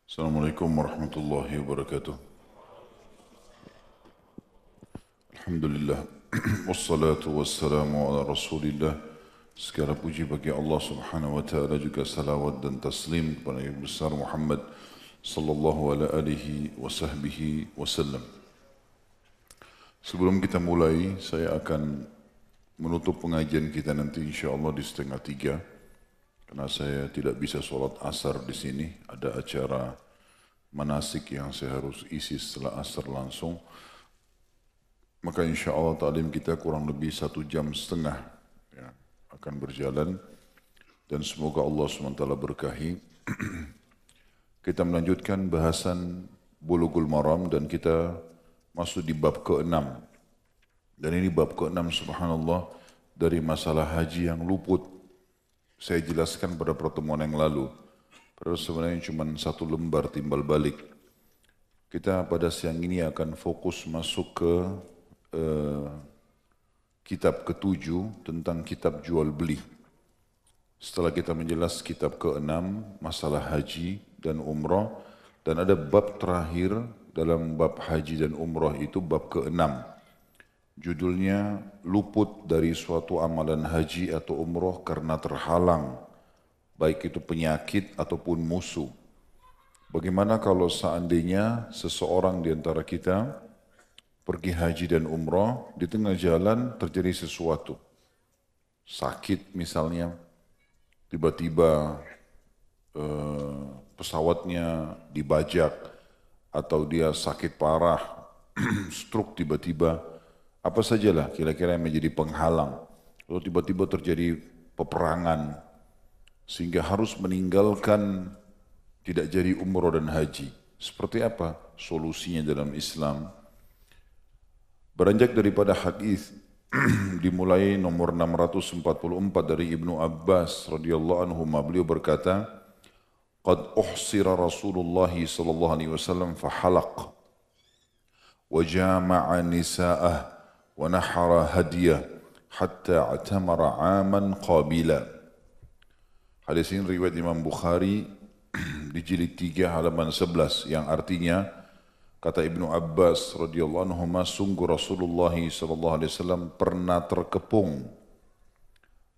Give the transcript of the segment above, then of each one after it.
Assalamualaikum warahmatullahi wabarakatuh. Alhamdulillah. Wassalatu wassalamu ala rasulillah. Segala puji bagi Allah subhanahu wa ta'ala, juga salawat dan taslim kepada Nabi besar Muhammad sallallahu ala alihi wa sahbihi wasallam. Sebelum kita mulai, saya akan menutup pengajian kita nanti insyaAllah di 2:30. Karena saya tidak bisa sholat asar di sini, ada acara manasik yang saya harus isi setelah asar langsung. Maka insya Allah ta'lim kita kurang lebih 1,5 jam ya, akan berjalan. Dan semoga Allah SWT berkahi. Kita melanjutkan bahasan Bulughul Maram dan kita masuk di bab ke-6. Dan ini bab ke-6 subhanallah dari masalah haji yang luput. Saya jelaskan pada pertemuan yang lalu. Padahal sebenarnya cuma 1 lembar timbal balik. Kita pada siang ini akan fokus masuk ke kitab ke-7 tentang kitab jual beli. Setelah kita menjelas kitab ke-6 masalah haji dan umrah, dan ada bab terakhir dalam bab haji dan umrah itu bab ke-6. Judulnya luput dari suatu amalan haji atau umrah karena terhalang, baik itu penyakit ataupun musuh. Bagaimana kalau seandainya seseorang di antara kita pergi haji dan umrah, di tengah jalan terjadi sesuatu. Sakit misalnya, tiba-tiba pesawatnya dibajak, atau dia sakit parah, stroke tiba-tiba, apa sajalah kira-kira yang menjadi penghalang. Lalu tiba-tiba terjadi peperangan, sehingga harus meninggalkan, tidak jadi umrah dan haji. Seperti apa solusinya dalam Islam? Beranjak daripada hadis dimulai nomor 644 dari Ibnu Abbas radhiyallahu anhu, beliau berkata, "Qad uhsira Rasulullah sallallahu alaihi wasallam fa halaq wa jama'a nisa'ah wa nahara hadiyah hatta atamara 'aman qabila." Hadis ini riwayat Imam Bukhari di jilid 3 halaman 11, yang artinya, kata Ibnu Abbas radhiyallahu anhu, sungguh Rasulullah sallallahu alaihi wasallam pernah terkepung,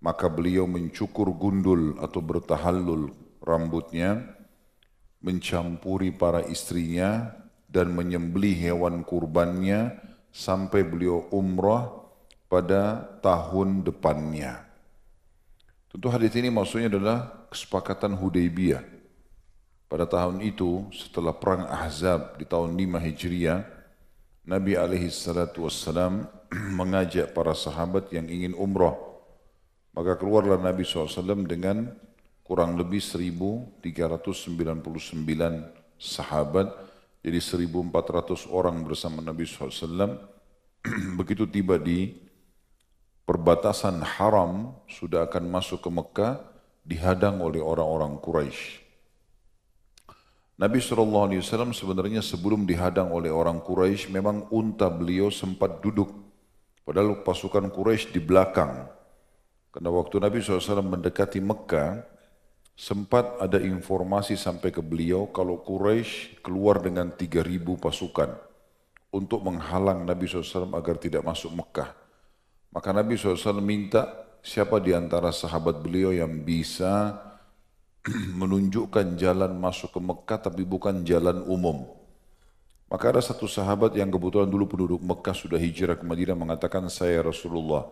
maka beliau mencukur gundul atau bertahallul rambutnya, mencampuri para istrinya dan menyembelih hewan kurbannya sampai beliau umrah pada tahun depannya. Tentu hadis ini maksudnya adalah kesepakatan Hudaybiyah. Pada tahun itu, setelah perang Ahzab di tahun 5 Hijriah, Nabi SAW mengajak para sahabat yang ingin umrah. Maka keluarlah Nabi SAW dengan kurang lebih 1.399 sahabat, jadi 1.400 orang bersama Nabi SAW. Begitu tiba di perbatasan haram, sudah akan masuk ke Mekah, dihadang oleh orang-orang Quraisy. Nabi SAW sebenarnya sebelum dihadang oleh orang Quraisy, memang unta beliau sempat duduk. Padahal pasukan Quraisy di belakang. Karena waktu Nabi SAW mendekati Mekah, sempat ada informasi sampai ke beliau kalau Quraisy keluar dengan 3.000 pasukan untuk menghalang Nabi SAW agar tidak masuk Mekah. Maka Nabi SAW minta siapa di antara sahabat beliau yang bisa menunjukkan jalan masuk ke Mekah tapi bukan jalan umum. Maka ada satu sahabat yang kebetulan dulu penduduk Mekah sudah hijrah ke Madinah mengatakan, "Saya Rasulullah."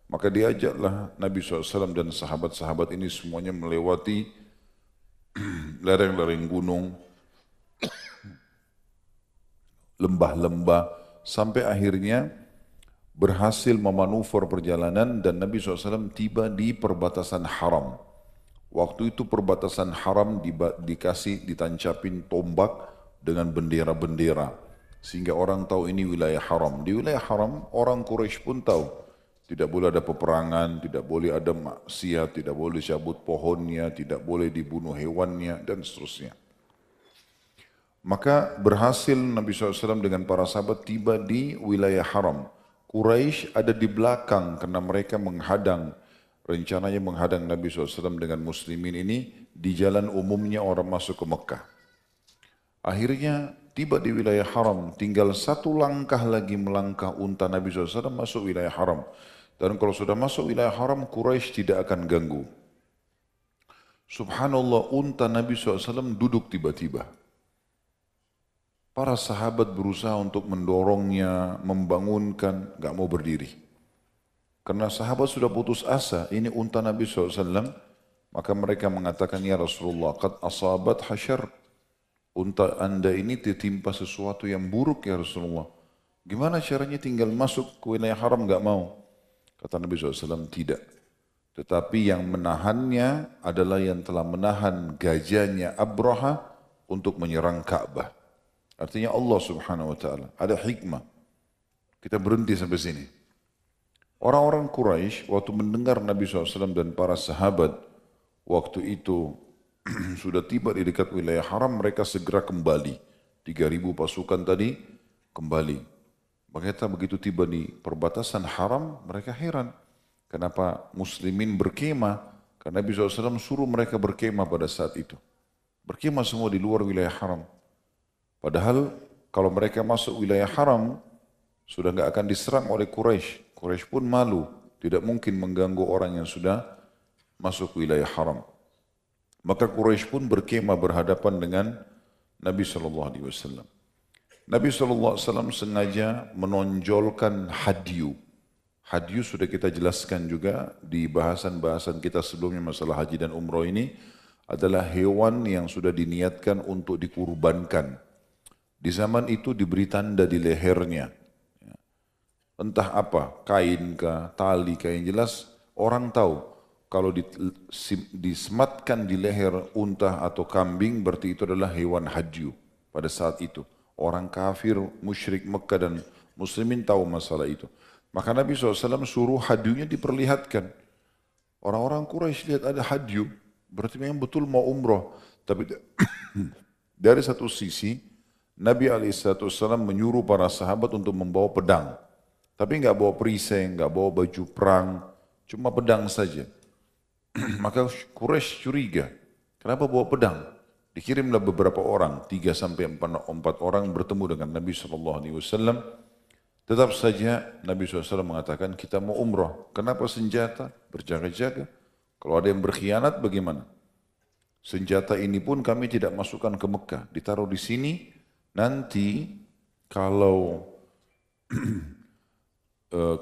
Maka diajaklah Nabi SAW dan sahabat-sahabat ini semuanya melewati lereng-lereng gunung, lembah-lembah, sampai akhirnya berhasil memanuver perjalanan dan Nabi SAW tiba di perbatasan haram. Waktu itu perbatasan haram ditancapin tombak dengan bendera-bendera, sehingga orang tahu ini wilayah haram. Di wilayah haram orang Quraisy pun tahu tidak boleh ada peperangan, tidak boleh ada maksiat, tidak boleh cabut pohonnya, tidak boleh dibunuh hewannya dan seterusnya. Maka berhasil Nabi SAW dengan para sahabat tiba di wilayah haram. Quraisy ada di belakang karena mereka rencananya menghadang Nabi SAW dengan muslimin ini di jalan umumnya orang masuk ke Mekah. Akhirnya tiba di wilayah haram, tinggal satu langkah lagi melangkah unta Nabi SAW masuk wilayah haram. Dan kalau sudah masuk wilayah haram, Quraisy tidak akan ganggu. Subhanallah, unta Nabi SAW duduk tiba-tiba. Para sahabat berusaha untuk mendorongnya, membangunkan, gak mau berdiri. Karena sahabat sudah putus asa, ini unta Nabi SAW, maka mereka mengatakan, ya Rasulullah, qad asabat hasyar. Unta anda ini ditimpa sesuatu yang buruk ya Rasulullah. Gimana caranya tinggal masuk ke wilayah haram gak mau? Kata Nabi SAW, tidak. Tetapi yang menahannya adalah yang telah menahan gajahnya Abraha untuk menyerang Ka'bah. Artinya Allah Subhanahu wa taala, ada hikmah. Kita berhenti sampai sini. Orang-orang Quraisy waktu mendengar Nabi SAW dan para sahabat waktu itu sudah tiba di dekat wilayah haram, mereka segera kembali. 3.000 pasukan tadi kembali. Mereka begitu tiba di perbatasan haram, mereka heran. Kenapa muslimin berkemah? Karena Nabi SAW suruh mereka berkemah pada saat itu. Berkemah semua di luar wilayah haram. Padahal kalau mereka masuk wilayah haram, sudah nggak akan diserang oleh Quraisy. Quraisy pun malu, tidak mungkin mengganggu orang yang sudah masuk wilayah haram. Maka Quraisy pun berkemah berhadapan dengan Nabi SAW. Nabi SAW sengaja menonjolkan hadyu. Hadyu sudah kita jelaskan juga di bahasan-bahasan kita sebelumnya masalah haji dan umroh ini adalah hewan yang sudah diniatkan untuk dikurbankan. Di zaman itu diberi tanda di lehernya. Entah apa, kain kah, tali kah, yang jelas orang tahu. Kalau disematkan di leher unta atau kambing berarti itu adalah hewan hadyu pada saat itu. Orang kafir, musyrik Mekah dan muslimin tahu masalah itu. Maka Nabi SAW suruh hadyunya diperlihatkan. Orang-orang Quraisy lihat ada hadyu, berarti memang betul mau umroh. Tapi dari satu sisi, Nabi SAW menyuruh para sahabat untuk membawa pedang. Tapi nggak bawa perisai, nggak bawa baju perang, cuma pedang saja. Maka Quraisy curiga, kenapa bawa pedang? Dikirimlah beberapa orang, 3 sampai 4 orang bertemu dengan Nabi SAW. Tetap saja Nabi SAW mengatakan kita mau umroh. Kenapa senjata? Berjaga-jaga. Kalau ada yang berkhianat bagaimana? Senjata ini pun kami tidak masukkan ke Mekah, ditaruh di sini. Nanti kalau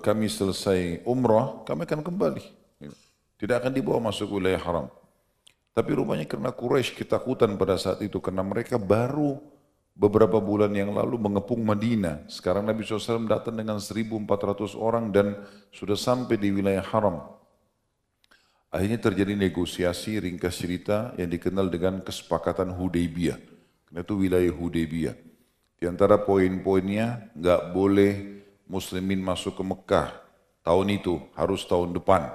kami selesai umrah, kami akan kembali. Tidak akan dibawa masuk wilayah haram. Tapi rupanya karena Quraisy ketakutan pada saat itu, karena mereka baru beberapa bulan yang lalu mengepung Madinah. Sekarang Nabi SAW datang dengan 1.400 orang dan sudah sampai di wilayah haram. Akhirnya terjadi negosiasi, ringkas cerita yang dikenal dengan kesepakatan Hudaybiyah. Karena itu wilayah Hudaybiyah. Di antara poin-poinnya, nggak boleh muslimin masuk ke Mekah tahun itu, harus tahun depan.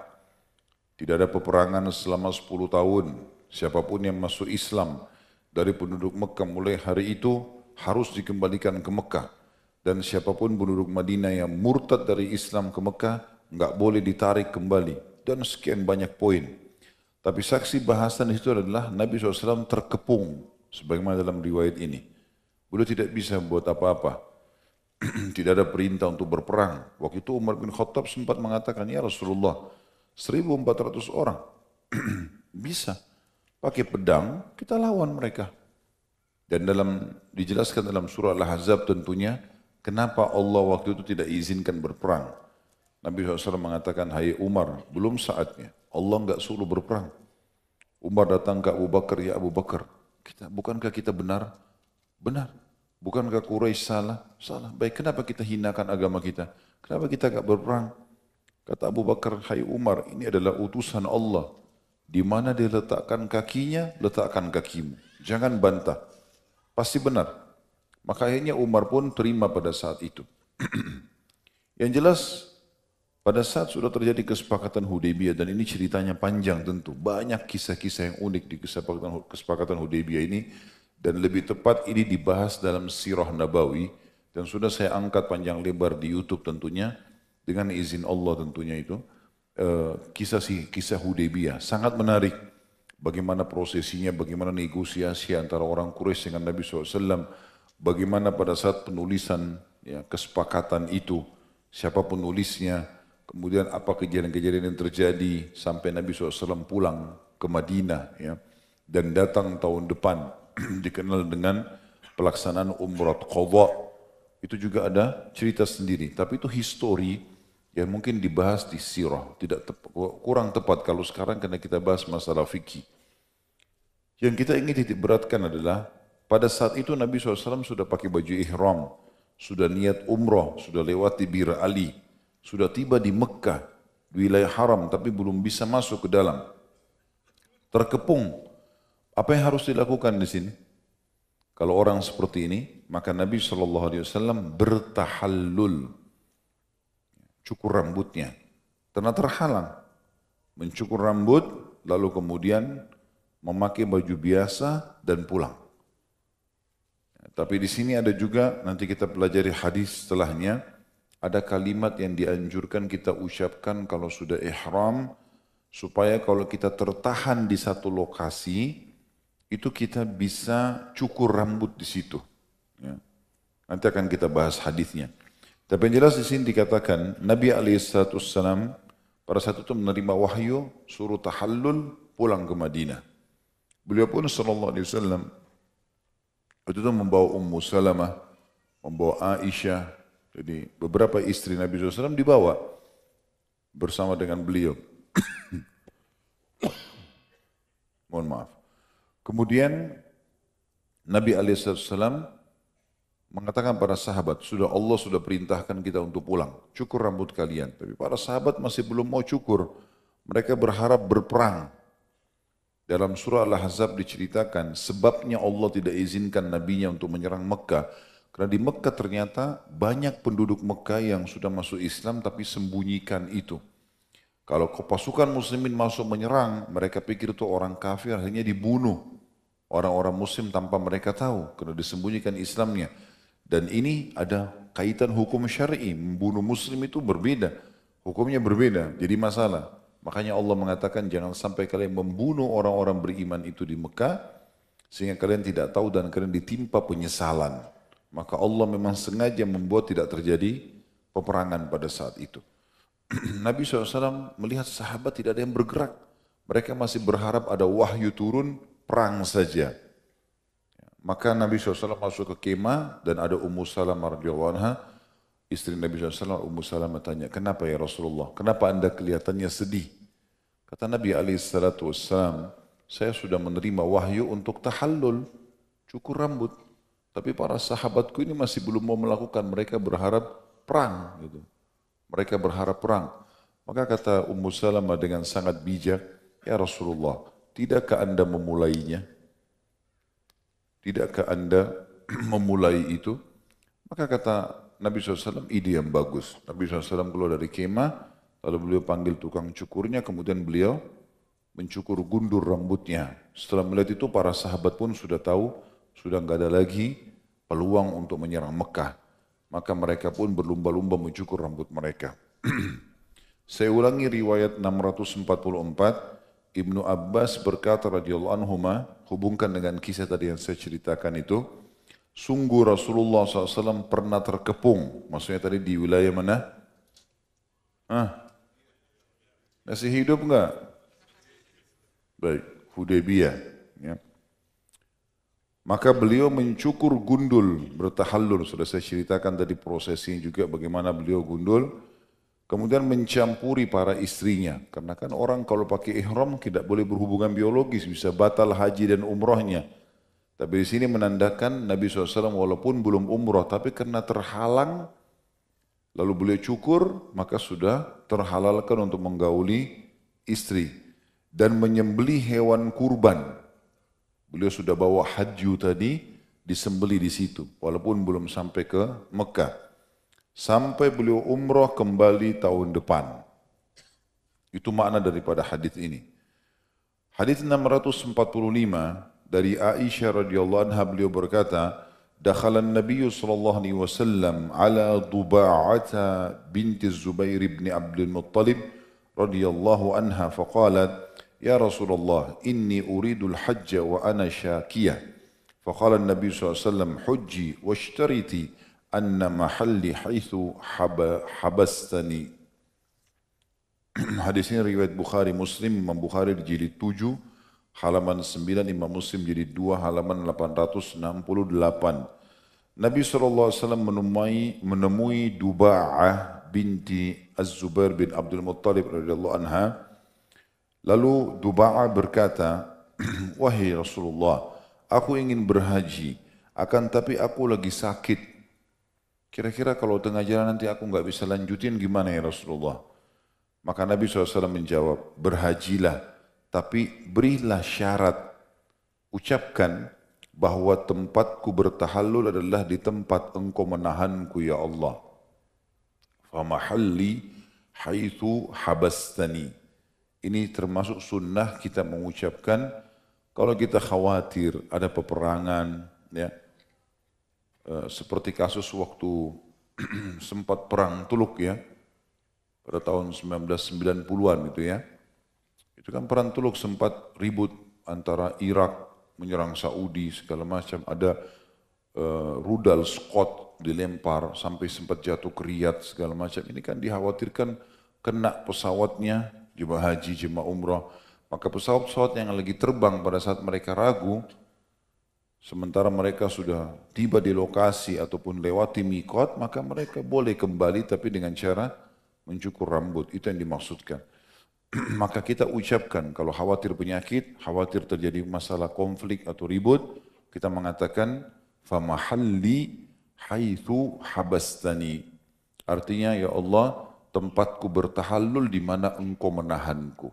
Tidak ada peperangan selama 10 tahun. Siapapun yang masuk Islam dari penduduk Mekah mulai hari itu harus dikembalikan ke Mekah. Dan siapapun penduduk Madinah yang murtad dari Islam ke Mekah nggak boleh ditarik kembali. Dan sekian banyak poin. Tapi saksi bahasan itu adalah Nabi SAW terkepung sebagaimana dalam riwayat ini. Beliau tidak bisa buat apa-apa. Tidak ada perintah untuk berperang. Waktu itu Umar bin Khattab sempat mengatakan, ya Rasulullah, 1.400 orang bisa pakai pedang, kita lawan mereka. Dan dijelaskan dalam surah Al-Ahzab tentunya, kenapa Allah waktu itu tidak izinkan berperang. Nabi SAW mengatakan, hai Umar, belum saatnya. Allah enggak suruh berperang. Umar datang ke Abu Bakar, ya Abu Bakar, bukankah kita benar? Benar. Bukankah Quraisy salah? Salah. Baik, kenapa kita hinakan agama kita? Kenapa kita enggak berperang? Kata Abu Bakar, hai Umar, ini adalah utusan Allah. Di mana dia letakkan kakinya, letakkan kakimu. Jangan bantah. Pasti benar. Maka akhirnya Umar pun terima pada saat itu. Yang jelas, pada saat sudah terjadi kesepakatan Hudaybiyah, dan ini ceritanya panjang tentu. Banyak kisah-kisah yang unik di kesepakatan Hudaybiyah ini. Dan lebih tepat ini dibahas dalam Sirah Nabawi. Dan sudah saya angkat panjang lebar di YouTube tentunya. Dengan izin Allah tentunya itu. Kisah Hudaybiyah sangat menarik. bagaimana prosesinya, bagaimana negosiasi antara orang Quraisy dengan Nabi SAW, bagaimana pada saat penulisan ya, kesepakatan itu, siapa penulisnya, kemudian apa kejadian-kejadian yang terjadi sampai Nabi SAW pulang ke Madinah ya, dan datang tahun depan dikenal dengan pelaksanaan Umrah Qadha. Itu juga ada cerita sendiri, tapi itu histori yang mungkin dibahas di sirah, kurang tepat kalau sekarang karena kita bahas masalah fikih. Yang kita ingin titik beratkan adalah pada saat itu Nabi SAW sudah pakai baju ihram, sudah niat umrah, sudah lewati Bir Ali, sudah tiba di Mekah, di wilayah haram tapi belum bisa masuk ke dalam. Terkepung. Apa yang harus dilakukan di sini? Kalau orang seperti ini, maka Nabi SAW bertahallul, cukur rambutnya, karena terhalang, mencukur rambut, lalu kemudian memakai baju biasa dan pulang. Tapi di sini ada juga, nanti kita pelajari hadis setelahnya, ada kalimat yang dianjurkan kita ucapkan kalau sudah ihram, supaya kalau kita tertahan di satu lokasi, itu kita bisa cukur rambut di situ. Ya. Nanti akan kita bahas hadisnya. Tapi yang jelas di sini dikatakan Nabi SAW pada saat itu menerima wahyu suruh tahallul pulang ke Madinah. Beliau pun SAW itu membawa Ummu Salamah, membawa Aisyah, jadi beberapa istri Nabi SAW dibawa bersama dengan beliau. Mohon maaf. Kemudian Nabi SAW mengatakan para sahabat, Allah sudah perintahkan kita untuk pulang, cukur rambut kalian. Tapi para sahabat masih belum mau cukur, mereka berharap berperang. Dalam surah Al-Ahzab diceritakan sebabnya Allah tidak izinkan nabinya untuk menyerang Mekah. Karena di Mekah ternyata banyak penduduk Mekah yang sudah masuk Islam tapi sembunyikan itu. Kalau pasukan muslimin masuk menyerang, mereka pikir itu orang kafir, akhirnya dibunuh orang-orang muslim tanpa mereka tahu, karena disembunyikan Islamnya. Dan ini ada kaitan hukum syar'i, membunuh muslim itu berbeda, hukumnya berbeda, jadi masalah. Makanya Allah mengatakan jangan sampai kalian membunuh orang-orang beriman itu di Mekah, sehingga kalian tidak tahu dan kalian ditimpa penyesalan. Maka Allah memang sengaja membuat tidak terjadi peperangan pada saat itu. Nabi SAW melihat sahabat tidak ada yang bergerak. Mereka masih berharap ada wahyu turun, perang saja. Maka Nabi SAW masuk ke kemah dan ada Ummu Salamah radhiyallahu anha, istri Nabi SAW. Ummu Salamah tanya, kenapa ya Rasulullah? Kenapa anda kelihatannya sedih? Kata Nabi SAW, saya sudah menerima wahyu untuk tahallul, cukur rambut. Tapi para sahabatku ini masih belum mau melakukan, mereka berharap perang. Gitu. Mereka berharap perang. Maka kata Ummu Salamah dengan sangat bijak, ya Rasulullah, tidakkah anda memulainya? Tidakkah anda memulai itu? Maka kata Nabi SAW, ide yang bagus. Nabi SAW keluar dari kemah, lalu beliau panggil tukang cukurnya, kemudian beliau mencukur gundur rambutnya. Setelah melihat itu, para sahabat pun sudah tahu, sudah nggak ada lagi peluang untuk menyerang Mekah. Maka mereka pun berlumba-lumba mencukur rambut mereka. Saya ulangi riwayat 644, Ibnu Abbas berkata radhiyallahu anhuma, hubungkan dengan kisah tadi yang saya ceritakan itu, sungguh Rasulullah SAW pernah terkepung, maksudnya tadi di wilayah mana? Masih hidup enggak? Baik, Hudaybiyah. Ya. Maka beliau mencukur gundul, bertahallul. Sudah saya ceritakan tadi prosesnya juga bagaimana beliau gundul. Kemudian mencampuri para istrinya. Karena kan orang kalau pakai ihram tidak boleh berhubungan biologis, bisa batal haji dan umrohnya. Tapi di sini menandakan Nabi SAW walaupun belum umroh, tapi karena terhalang, lalu beliau cukur, maka sudah terhalalkan untuk menggauli istri. Dan menyembelih hewan kurban. Beliau sudah bawa haju tadi, disembeli di situ, walaupun belum sampai ke Mekah. Sampai beliau umroh kembali tahun depan. Itu makna daripada hadis ini. Hadis 645 dari Aisyah radhiyallahu anha, beliau berkata, "Dakhala an-nabiy sallallahu alaihi wasallam ala Duba'ata binti Zubair ibn Abdul Muttalib radhiyallahu anha faqalat Ya Rasulullah, inni uridul hajja wa ana syakiyah. Faqala Nabi SAW, hujji washtariti anna mahalli haithu habastani. Hadis ini riwayat Bukhari Muslim, Imam Bukhari di jilid 7, halaman 9, Imam Muslim jilid 2, halaman 868. Nabi SAW menemui Duba'ah binti Az-Zubair bin Abdul Muttalib radhiyallahu anha. Lalu Duba'ah berkata, wahai Rasulullah, aku ingin berhaji, akan tapi aku lagi sakit. Kira-kira kalau tengah jalan nanti aku nggak bisa lanjutin gimana ya Rasulullah? Maka Nabi SAW menjawab, berhajilah, tapi berilah syarat. Ucapkan bahwa tempatku bertahallul adalah di tempat engkau menahanku ya Allah. Famahalli haitsu habastani. Ini termasuk sunnah kita mengucapkan kalau kita khawatir ada peperangan, ya, seperti kasus waktu sempat perang Tuluk ya, pada tahun 1990-an gitu ya. Itu kan perang Tuluk sempat ribut antara Irak menyerang Saudi segala macam, ada rudal Scott dilempar sampai sempat jatuh ke Riyadh segala macam. Ini kan dikhawatirkan kena pesawatnya jemaah haji, jemaah umrah. Maka pesawat-pesawat yang lagi terbang pada saat mereka ragu, sementara mereka sudah tiba di lokasi ataupun lewati mikot, maka mereka boleh kembali tapi dengan cara mencukur rambut. Itu yang dimaksudkan. Maka kita ucapkan kalau khawatir penyakit, khawatir terjadi masalah konflik atau ribut, kita mengatakan famahalli haitsu habastani. Artinya ya Allah, tempatku bertahallul di mana engkau menahanku.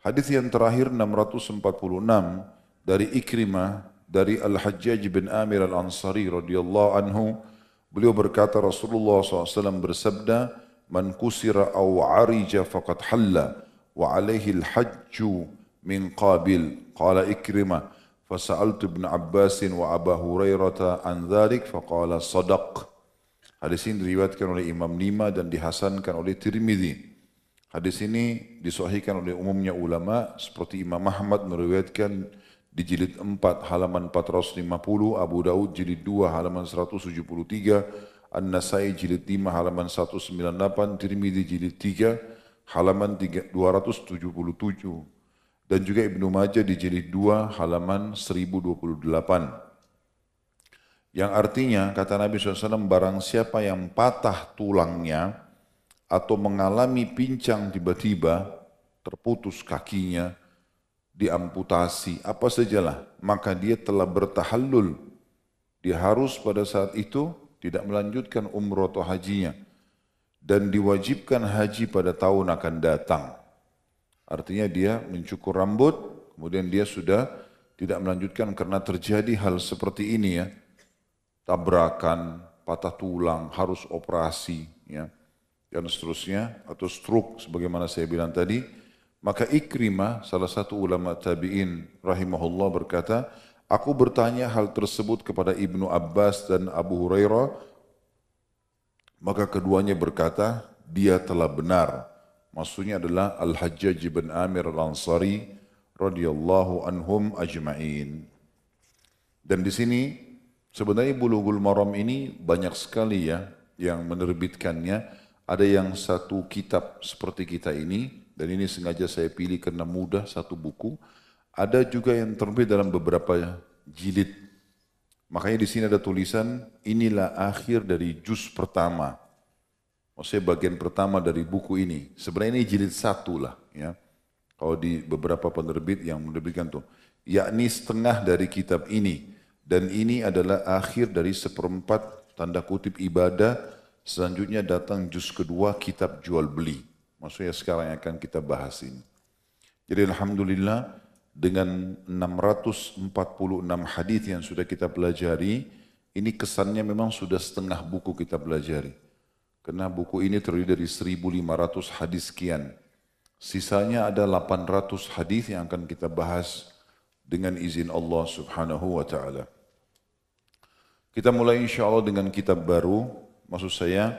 Hadis yang terakhir 646 dari Ikrimah dari Al-Hajjaj bin Amir Al-Ansari radhiyallahu anhu, beliau berkata Rasulullah SAW bersabda, man kusira aw arija faqad halla wa alaihi al-hajju min qabil. Qala Ikrimah, fasa'altu ibn Abbas wa Abu Hurairah an dhalik faqala sadaq. Hadis ini diriwayatkan oleh Imam Lima dan dihasankan oleh Tirmidzi. Hadis ini disahihkan oleh umumnya ulama seperti Imam Ahmad meriwayatkan di jilid 4 halaman 450, Abu Daud jilid 2 halaman 173, An-Nasai jilid 5 halaman 198, Tirmidzi jilid 3 halaman 277 dan juga Ibnu Majah di jilid 2 halaman 1028. Yang artinya kata Nabi SAW, barang siapa yang patah tulangnya atau mengalami pincang tiba-tiba, terputus kakinya, diamputasi, apa sajalah, maka dia telah bertahallul. Dia harus pada saat itu tidak melanjutkan umroh atau hajinya. Dan diwajibkan haji pada tahun akan datang. Artinya dia mencukur rambut, kemudian dia sudah tidak melanjutkan karena terjadi hal seperti ini ya. Tabrakan, patah tulang, harus operasi, ya, dan seterusnya, atau stroke sebagaimana saya bilang tadi. Maka Ikrimah, salah satu ulama tabi'in rahimahullah berkata, aku bertanya hal tersebut kepada Ibnu Abbas dan Abu Hurairah, maka keduanya berkata, dia telah benar. Maksudnya adalah Al-Hajjaj bin Amir Al-Ansari radhiyallahu anhum ajma'in. Dan di sini sebenarnya Bulughul Maram ini banyak sekali ya yang menerbitkannya. Ada yang satu kitab seperti kita ini, dan ini sengaja saya pilih karena mudah, satu buku. Ada juga yang terbit dalam beberapa jilid. Makanya di sini ada tulisan, inilah akhir dari juz pertama. Maksudnya bagian pertama dari buku ini. Sebenarnya ini jilid 1 lah. Ya. Kalau di beberapa penerbit yang menerbitkan tuh. Yakni setengah dari kitab ini. Dan ini adalah akhir dari seperempat tanda kutip ibadah. Selanjutnya datang juz kedua kitab jual beli. Maksudnya sekarang yang akan kita bahas ini. Jadi alhamdulillah dengan 646 hadis yang sudah kita pelajari, ini kesannya memang sudah setengah buku kita pelajari. Karena buku ini terdiri dari 1500 hadis sekian. Sisanya ada 800 hadis yang akan kita bahas dengan izin Allah Subhanahu wa taala. Kita mulai insya Allah dengan kitab baru, maksud saya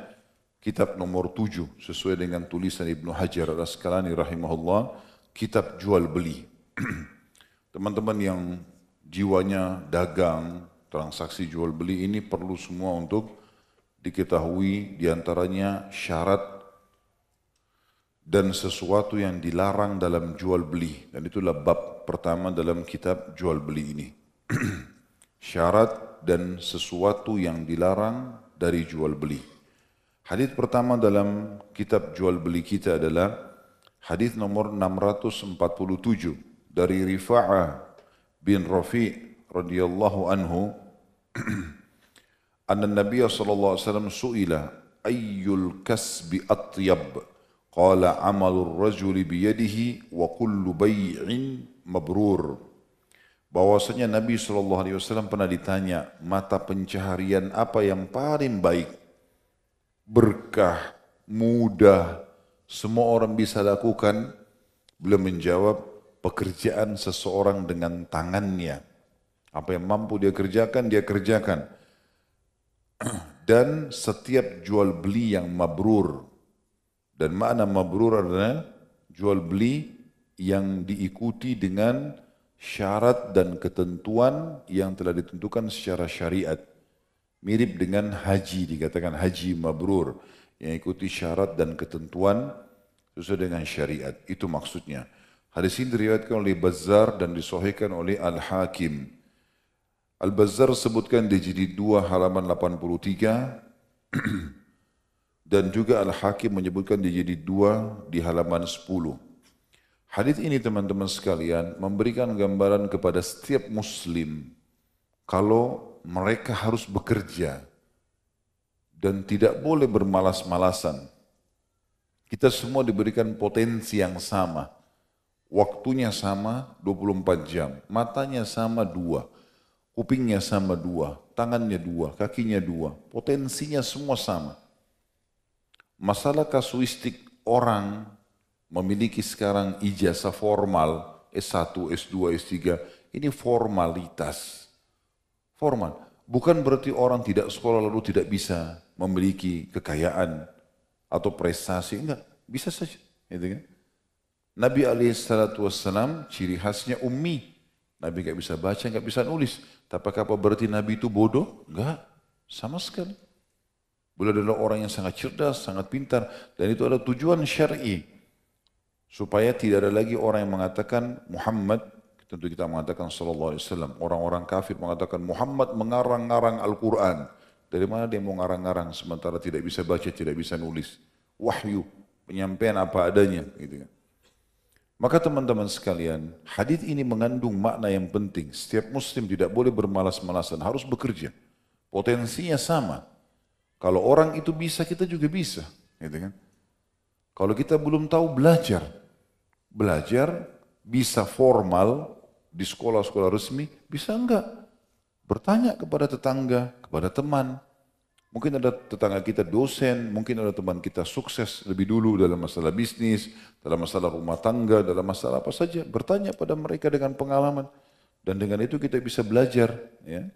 kitab nomor 7 sesuai dengan tulisan Ibnu Hajar Al-Asqalani rahimahullah, kitab jual beli. Teman-teman yang jiwanya dagang, transaksi jual beli ini perlu semua untuk diketahui, diantaranya syarat dan sesuatu yang dilarang dalam jual beli. Dan itulah bab pertama dalam kitab jual beli ini. Syarat dan sesuatu yang dilarang dari jual beli. Hadis pertama dalam kitab jual beli kita adalah hadis nomor 647 dari Rifa'ah bin Rafi' radhiyallahu anhu, anna Nabiy sallallahu alaihi wasallam su'ila ayyul kasbi atyab, qala amalur rajuli biyadihi wa kullu bay'in mabrur. Bahwasanya Nabi SAW pernah ditanya, mata pencaharian apa yang paling baik, berkah, mudah, semua orang bisa lakukan? Beliau menjawab, pekerjaan seseorang dengan tangannya. Apa yang mampu dia kerjakan, dia kerjakan. Dan setiap jual beli yang mabrur. Dan makna mabrur adalah jual beli yang diikuti dengan syarat dan ketentuan yang telah ditentukan secara syariat. Mirip dengan haji, dikatakan haji mabrur, yang ikuti syarat dan ketentuan sesuai dengan syariat. Itu maksudnya. Hadis ini diriwayatkan oleh Bazzar dan disahihkan oleh Al-Hakim. Al-Bazzar sebutkan di jilid 2 halaman 83 dan juga Al-Hakim menyebutkan di jilid 2 di halaman 10. Hadis ini teman-teman sekalian memberikan gambaran kepada setiap muslim kalau mereka harus bekerja dan tidak boleh bermalas-malasan. Kita semua diberikan potensi yang sama. Waktunya sama 24 jam, matanya sama 2, kupingnya sama 2, tangannya 2, kakinya 2, potensinya semua sama. Masalah kasuistik orang memiliki sekarang ijazah formal, S1, S2, S3, ini formalitas. Formal. Bukan berarti orang tidak sekolah lalu tidak bisa memiliki kekayaan atau prestasi, enggak. Bisa saja. Gitu kan? Nabi SAW ciri khasnya ummi. Nabi enggak bisa baca, enggak bisa nulis. Tapi apa berarti Nabi itu bodoh? Enggak, sama sekali. Beliau adalah orang yang sangat cerdas, sangat pintar. Dan itu adalah tujuan syar'i. Supaya tidak ada lagi orang yang mengatakan Muhammad, tentu kita mengatakan sallallahu alaihi wasallam, orang-orang kafir mengatakan Muhammad mengarang-ngarang Al-Quran. Dari mana dia mau ngarang-ngarang sementara tidak bisa baca, tidak bisa nulis? Wahyu, penyampaian apa adanya. Gitu kan. Maka teman-teman sekalian, hadis ini mengandung makna yang penting. Setiap muslim tidak boleh bermalas-malasan, harus bekerja. Potensinya sama. Kalau orang itu bisa, kita juga bisa. Gitu kan. Kalau kita belum tahu, belajar. Belajar bisa formal di sekolah-sekolah resmi, bisa enggak? Bertanya kepada tetangga, kepada teman. Mungkin ada tetangga kita dosen, mungkin ada teman kita sukses lebih dulu dalam masalah bisnis, dalam masalah rumah tangga, dalam masalah apa saja. Bertanya pada mereka dengan pengalaman. Dan dengan itu kita bisa belajar. Ya.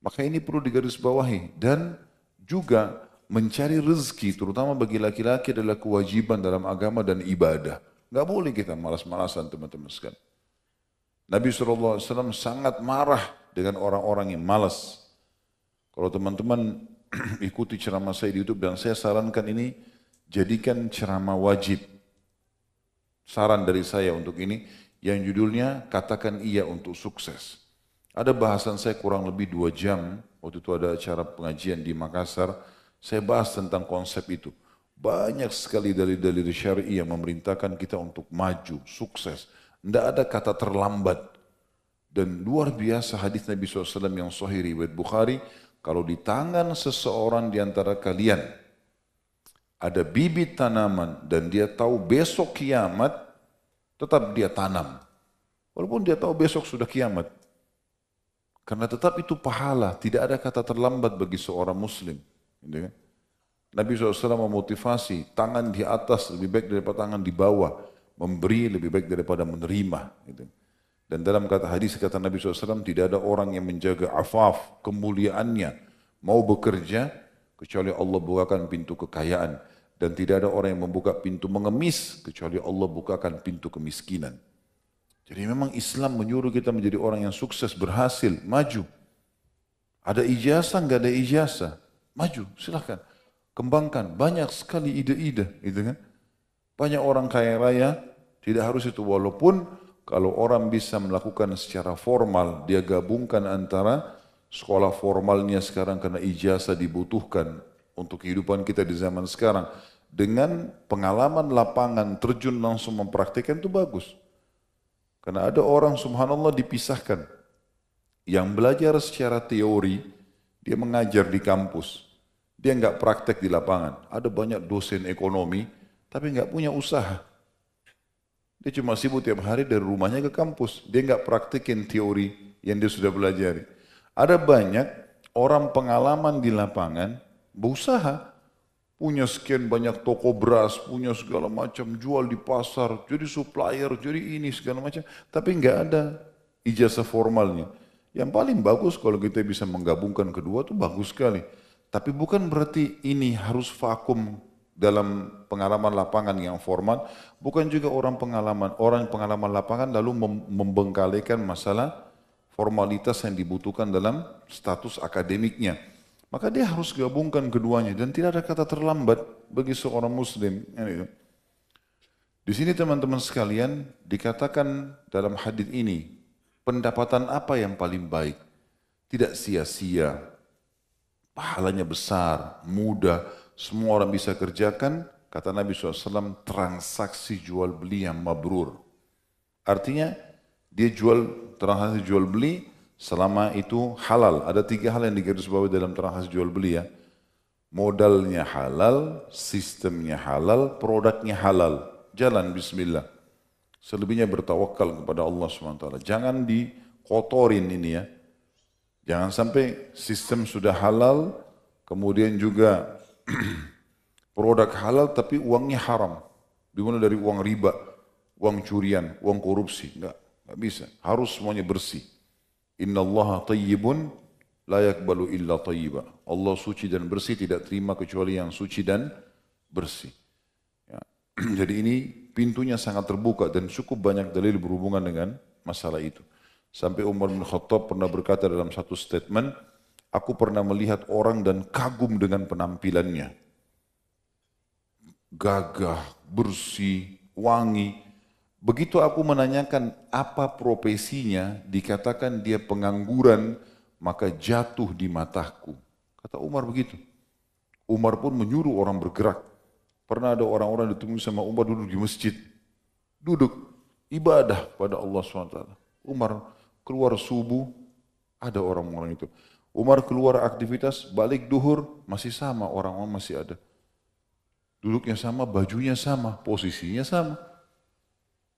Maka ini perlu digarisbawahi. Dan juga mencari rezeki, terutama bagi laki-laki adalah kewajiban dalam agama dan ibadah. Enggak boleh kita malas-malasan teman-teman sekalian. Nabi SAW sangat marah dengan orang-orang yang malas. Kalau teman-teman ikuti ceramah saya di YouTube dan saya sarankan ini, jadikan ceramah wajib. Saran dari saya untuk ini, yang judulnya katakan iya untuk sukses. Ada bahasan saya kurang lebih 2 jam, waktu itu ada acara pengajian di Makassar, saya bahas tentang konsep itu. Banyak sekali dalil-dalil syar'i yang memerintahkan kita untuk maju, sukses. Tidak ada kata terlambat. Dan luar biasa hadis Nabi SAW yang sahih riwayat Bukhari, kalau di tangan seseorang di antara kalian ada bibit tanaman dan dia tahu besok kiamat, tetap dia tanam. Walaupun dia tahu besok sudah kiamat. Karena tetap itu pahala, tidak ada kata terlambat bagi seorang muslim. Gitu kan? Nabi SAW memotivasi, tangan di atas lebih baik daripada tangan di bawah. Memberi lebih baik daripada menerima. Gitu. Dan dalam kata hadis, kata Nabi SAW, tidak ada orang yang menjaga afaf, kemuliaannya, mau bekerja, kecuali Allah bukakan pintu kekayaan. Dan tidak ada orang yang membuka pintu mengemis kecuali Allah bukakan pintu kemiskinan. Jadi memang Islam menyuruh kita menjadi orang yang sukses, berhasil, maju. Ada ijazah, nggak ada ijazah, maju, silahkan. Kembangkan, banyak sekali ide-ide, gitu kan. Banyak orang kaya raya, tidak harus itu. Walaupun kalau orang bisa melakukan secara formal, dia gabungkan antara sekolah formalnya sekarang karena ijazah dibutuhkan untuk kehidupan kita di zaman sekarang. Dengan pengalaman lapangan, terjun langsung mempraktikkan itu bagus. Karena ada orang subhanallah dipisahkan. Yang belajar secara teori, dia mengajar di kampus. Dia nggak praktek di lapangan. Ada banyak dosen ekonomi, tapi nggak punya usaha. Dia cuma sibuk tiap hari dari rumahnya ke kampus. Dia nggak praktekin teori yang dia sudah pelajari. Ada banyak orang pengalaman di lapangan, berusaha. Punya sekian banyak toko beras, punya segala macam, jual di pasar, jadi supplier, jadi ini segala macam. Tapi nggak ada ijazah formalnya. Yang paling bagus kalau kita bisa menggabungkan kedua itu bagus sekali. Tapi bukan berarti ini harus vakum dalam pengalaman lapangan yang formal. Bukan juga orang pengalaman lapangan lalu membengkalikan masalah formalitas yang dibutuhkan dalam status akademiknya. Maka dia harus gabungkan keduanya dan tidak ada kata terlambat bagi seorang muslim. Di sini teman-teman sekalian dikatakan dalam hadis ini, pendapatan apa yang paling baik? Tidak sia-sia, pahalanya besar, mudah, semua orang bisa kerjakan. Kata Nabi SAW, transaksi jual beli yang mabrur. Artinya dia transaksi jual beli, selama itu halal. Ada 3 hal yang digarisbawahi dalam transaksi jual beli ya. Modalnya halal, sistemnya halal, produknya halal. Jalan bismillah. Selebihnya bertawakal kepada Allah SWT. Jangan dikotorin ini ya. Jangan sampai sistem sudah halal, kemudian juga produk halal tapi uangnya haram. Dimulai dari uang riba, uang curian, uang korupsi. Enggak bisa. Harus semuanya bersih. Inna Allah tayyibun la yakbalu illa tayyiba. Allah suci dan bersih, tidak terima kecuali yang suci dan bersih. Ya. Jadi ini pintunya sangat terbuka dan cukup banyak dalil berhubungan dengan masalah itu. Sampai Umar bin Khattab pernah berkata dalam satu statement, aku pernah melihat orang dan kagum dengan penampilannya. Gagah, bersih, wangi. Begitu aku menanyakan apa profesinya, dikatakan dia pengangguran, maka jatuh di mataku. Kata Umar begitu. Umar pun menyuruh orang bergerak. Pernah ada orang-orang ditemui sama Umar duduk di masjid. Duduk, ibadah pada Allah SWT. Umar keluar subuh, ada orang-orang itu. Umar keluar aktivitas, balik duhur, masih sama, orang-orang masih ada. Duduknya sama, bajunya sama, posisinya sama.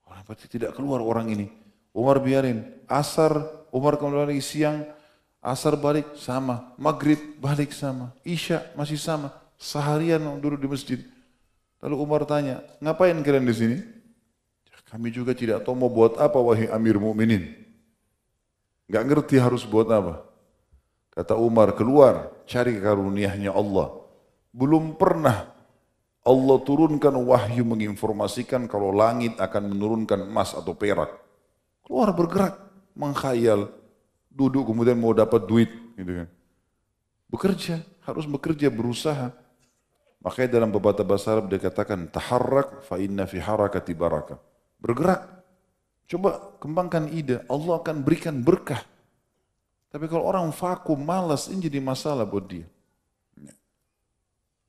Orang berarti tidak keluar orang ini. Umar biarin. Asar, Umar kembali siang, asar balik sama. Maghrib balik sama. Isya masih sama. Seharian duduk di masjid. Lalu Umar tanya, ngapain kalian di sini? Kami juga tidak tahu mau buat apa wahai Amir Mu'minin. Gak ngerti harus buat apa. Kata Umar, keluar cari karunia-Nya Allah. Belum pernah Allah turunkan wahyu menginformasikan kalau langit akan menurunkan emas atau perak. Keluar bergerak, mengkhayal, duduk kemudian mau dapat duit. Gitu kan. Bekerja, harus bekerja, berusaha. Makanya dalam pepatah bahasa Arab dia katakan, taharrak fa inna fi harakati barakah. Bergerak, coba kembangkan ide, Allah akan berikan berkah. Tapi kalau orang vakum, malas, ini jadi masalah buat dia.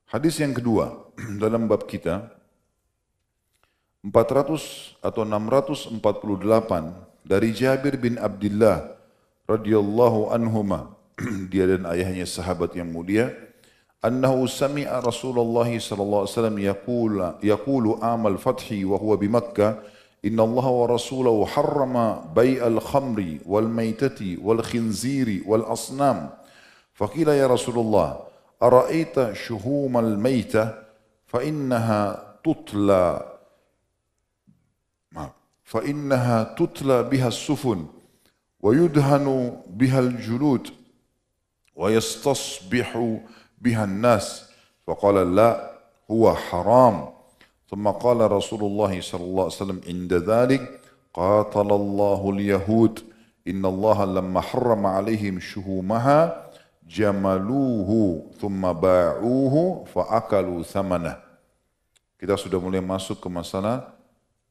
Hadis yang kedua dalam bab kita 400 atau 648 dari Jabir bin Abdullah radhiyallahu anhuma, dia dan ayahnya sahabat yang mulia, annahu sami'a Rasulullah sallallahu alaihi wasallam yaqulu amal fathi wa huwa bi Makkah, inna Allah wa rasulahu harrama bai'al khamri wal maitati wal khinziri wal asnam. Faqila ya Rasulullah أرأيت شهوم الميتة فإنها تتلى بها السفن ويدهن بها الجلود ويستصبح بها الناس فقال لا huwa haram. ثم قال رسول الله صلى الله عليه وسلم عند ذلك قاتل الله اليهود إن الله لما حرم عليهم شهومها جملوه ثم باعوه فأكلوا ثمنه. Kita sudah mulai masuk ke masalah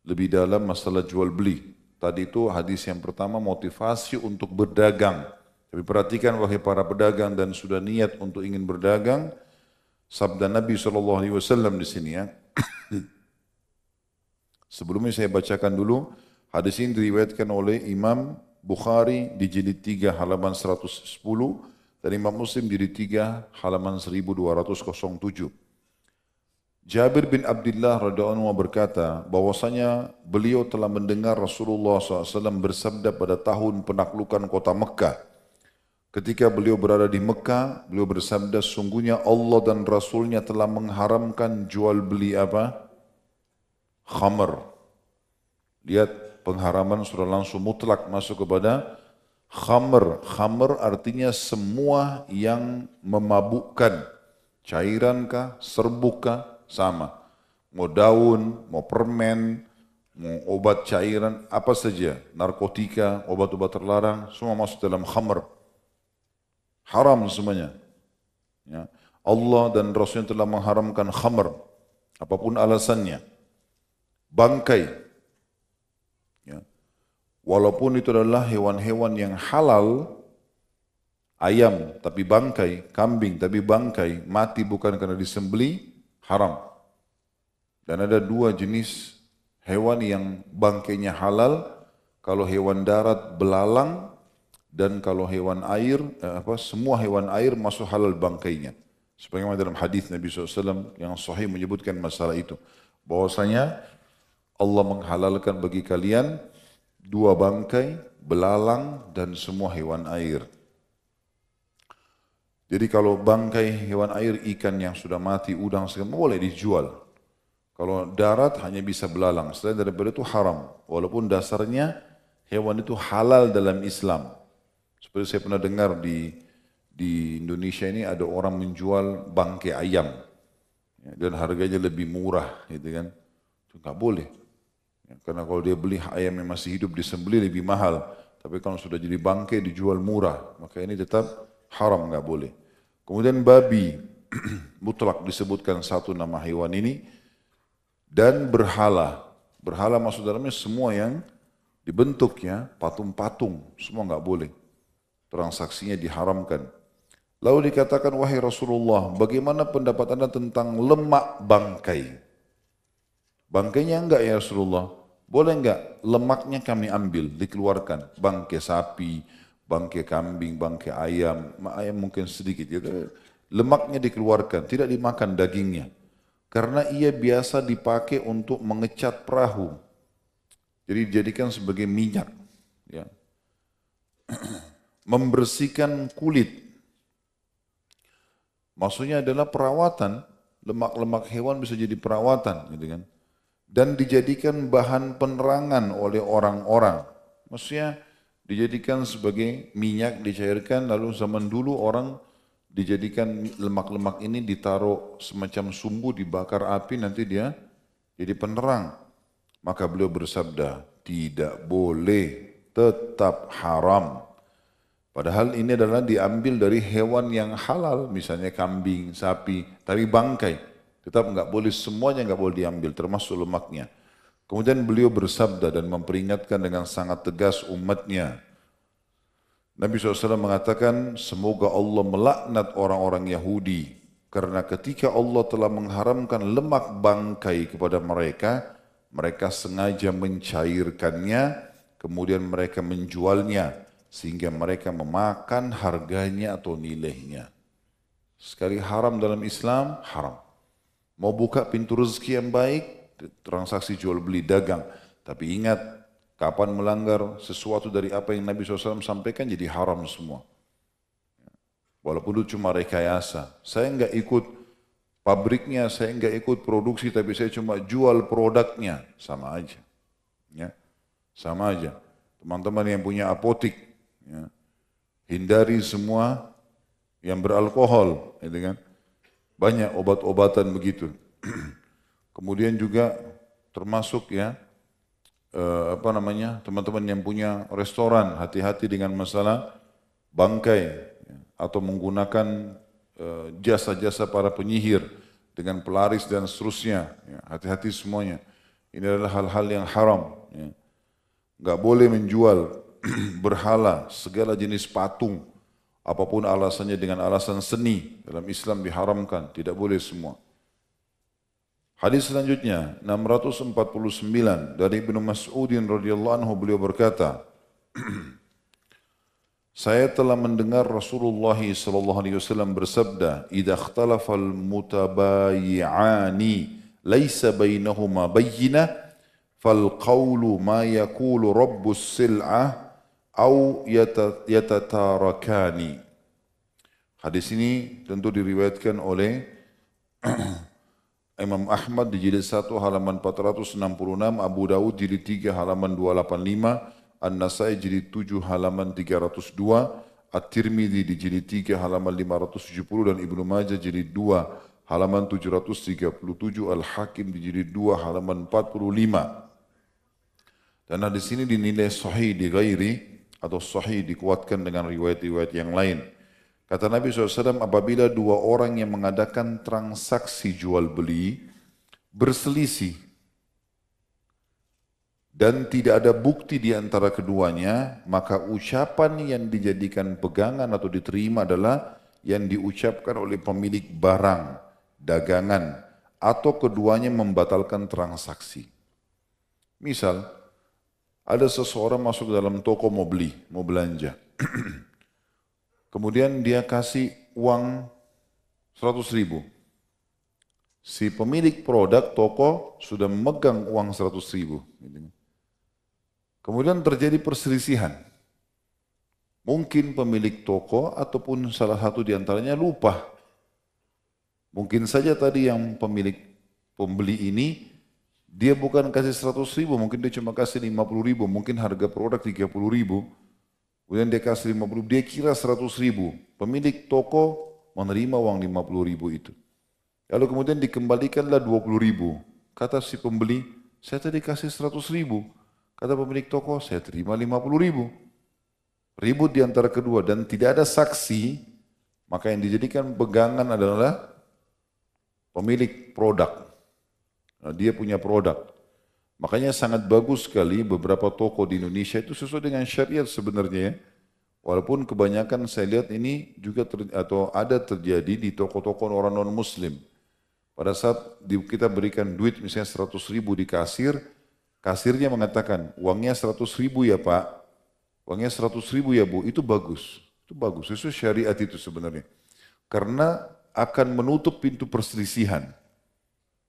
lebih dalam, masalah jual beli. Tadi itu hadis yang pertama motivasi untuk berdagang. Tapi perhatikan wahai para pedagang dan sudah niat untuk ingin berdagang, sabda Nabi SAW di sini ya. Sebelumnya saya bacakan dulu, hadis ini diriwayatkan oleh Imam Bukhari di jilid 3 halaman 110 dan Imam Muslim di jilid 3 halaman 1207. Jabir bin Abdullah radhiyallahu anhu berkata bahwasanya beliau telah mendengar Rasulullah SAW bersabda pada tahun penaklukan kota Mekah. Ketika beliau berada di Mekah, beliau bersabda, sungguhnya Allah dan Rasulnya telah mengharamkan jual beli apa? Khamr. Lihat, pengharaman sudah langsung mutlak masuk kepada khamr. Khamr artinya semua yang memabukkan. Cairankah, serbukkah, sama. Mau daun, mau permen, mau obat cairan, apa saja. Narkotika, obat-obat terlarang, semua masuk dalam khamr. Haram semuanya. Ya. Allah dan Rasulnya telah mengharamkan khamr. Apapun alasannya. Bangkai. Ya. Walaupun itu adalah hewan-hewan yang halal, ayam tapi bangkai, kambing tapi bangkai, mati bukan karena disembeli, haram. Dan ada dua jenis hewan yang bangkainya halal, kalau hewan darat belalang dan kalau hewan air, semua hewan air masuk halal bangkainya. Sebagaimana dalam hadis Nabi SAW yang sahih menyebutkan masalah itu. Bahwasanya Allah menghalalkan bagi kalian dua bangkai, belalang dan semua hewan air. Jadi kalau bangkai hewan air, ikan yang sudah mati, udang segala boleh dijual. Kalau darat hanya bisa belalang, selain daripada itu haram. Walaupun dasarnya hewan itu halal dalam Islam. Seperti saya pernah dengar di Indonesia ini ada orang menjual bangkai ayam. Ya, dan harganya lebih murah gitu kan. Itu nggak boleh. Ya, karena kalau dia beli ayam yang masih hidup disembelih lebih mahal. Tapi kalau sudah jadi bangkai dijual murah, maka ini tetap haram, nggak boleh. Kemudian babi, mutlak disebutkan satu nama hewan ini, dan berhala. Berhala masuk dalamnya semua yang dibentuk ya, patung-patung, semua nggak boleh. Transaksinya diharamkan. Lalu dikatakan, wahai Rasulullah, bagaimana pendapat Anda tentang lemak bangkai? Bangkainya enggak ya Rasulullah? Boleh enggak? Lemaknya kami ambil, dikeluarkan. Bangkai sapi, bangkai kambing, bangkai ayam mungkin sedikit. Gitu. Lemaknya dikeluarkan, tidak dimakan dagingnya. Karena ia biasa dipakai untuk mengecat perahu. Jadi dijadikan sebagai minyak. Ya. Membersihkan kulit. Maksudnya adalah perawatan. Lemak-lemak hewan bisa jadi perawatan. Gitu kan. Dan dijadikan bahan penerangan oleh orang-orang. Maksudnya dijadikan sebagai minyak dicairkan, lalu zaman dulu orang dijadikan lemak-lemak ini ditaruh semacam sumbu, dibakar api, nanti dia jadi penerang. Maka beliau bersabda, tidak boleh, tetap haram. Padahal ini adalah diambil dari hewan yang halal, misalnya kambing, sapi, tapi bangkai. Tetap enggak boleh, semuanya enggak boleh diambil, termasuk lemaknya. Kemudian beliau bersabda dan memperingatkan dengan sangat tegas umatnya. Nabi SAW mengatakan, semoga Allah melaknat orang-orang Yahudi. Karena ketika Allah telah mengharamkan lemak bangkai kepada mereka, mereka sengaja mencairkannya, kemudian mereka menjualnya, sehingga mereka memakan harganya atau nilainya. Sekali haram dalam Islam, haram. Mau buka pintu rezeki yang baik, transaksi jual beli dagang. Tapi ingat, kapan melanggar sesuatu dari apa yang Nabi SAW sampaikan jadi haram semua. Walaupun itu cuma rekayasa. Saya enggak ikut pabriknya, saya enggak ikut produksi, tapi saya cuma jual produknya. Sama aja. Ya. Sama aja. Teman-teman yang punya apotik, ya, hindari semua yang beralkohol. Gitu kan. Banyak obat-obatan begitu. Kemudian juga termasuk ya teman-teman yang punya restoran, hati-hati dengan masalah bangkai ya, atau menggunakan jasa-jasa para penyihir dengan pelaris dan seterusnya. Ya, hati-hati semuanya. Ini adalah hal-hal yang haram. Ya. Nggak boleh menjual berhala, segala jenis patung, apapun alasannya dengan alasan seni. Dalam Islam diharamkan, tidak boleh semua. Hadis selanjutnya 649 dari Ibnu Mas'udin radhiyallahu anhu, beliau berkata, saya telah mendengar Rasulullah sallallahu alaihi wasallam bersabda, "Idza ikhtalafal mutabayyi'ani laisa bainahuma bayyinah, fal qawlu ma yaqulu rabbus sil'ah au yatatarakani." Hadis ini tentu diriwayatkan oleh Imam Ahmad di jilid 1 halaman 466, Abu Dawud jilid 3 halaman 285, An-Nasai jilid 7 halaman 302, At-Tirmidzi di jilid 3 halaman 570 dan Ibnu Majah jilid 2 halaman 737, Al-Hakim di jilid 2 halaman 45. Dan hadis ini dinilai sahih di ghairi atau sahih dikuatkan dengan riwayat-riwayat yang lain. Kata Nabi SAW, apabila dua orang yang mengadakan transaksi jual beli berselisih dan tidak ada bukti di antara keduanya, maka ucapan yang dijadikan pegangan atau diterima adalah yang diucapkan oleh pemilik barang, dagangan, atau keduanya membatalkan transaksi. Misal, ada seseorang masuk dalam toko mau beli, mau belanja. Kemudian dia kasih uang 100.000. Si pemilik produk toko sudah memegang uang 100.000. Kemudian terjadi perselisihan. Mungkin pemilik toko ataupun salah satu di antaranya lupa. Mungkin saja tadi yang pembeli ini, dia bukan kasih 100.000, mungkin dia cuma kasih 50.000, mungkin harga produk 30.000. Kemudian dia kasih 50.000, dia kira 100.000. Pemilik toko menerima uang 50.000 itu. Lalu kemudian dikembalikanlah 20.000. Kata si pembeli, saya tadi kasih 100.000. Kata pemilik toko, saya terima 50.000. Ribut di antara kedua dan tidak ada saksi, maka yang dijadikan pegangan adalah pemilik produk. Nah, dia punya produk. Makanya sangat bagus sekali beberapa toko di Indonesia itu sesuai dengan syariat sebenarnya ya. Walaupun kebanyakan saya lihat ini juga ada terjadi di toko-toko orang non-muslim. Pada saat kita berikan duit misalnya 100.000 di kasir, kasirnya mengatakan, uangnya 100.000 ya Pak, uangnya 100.000 ya Bu, itu bagus. Itu bagus, itu syariat itu sebenarnya. Karena akan menutup pintu perselisihan.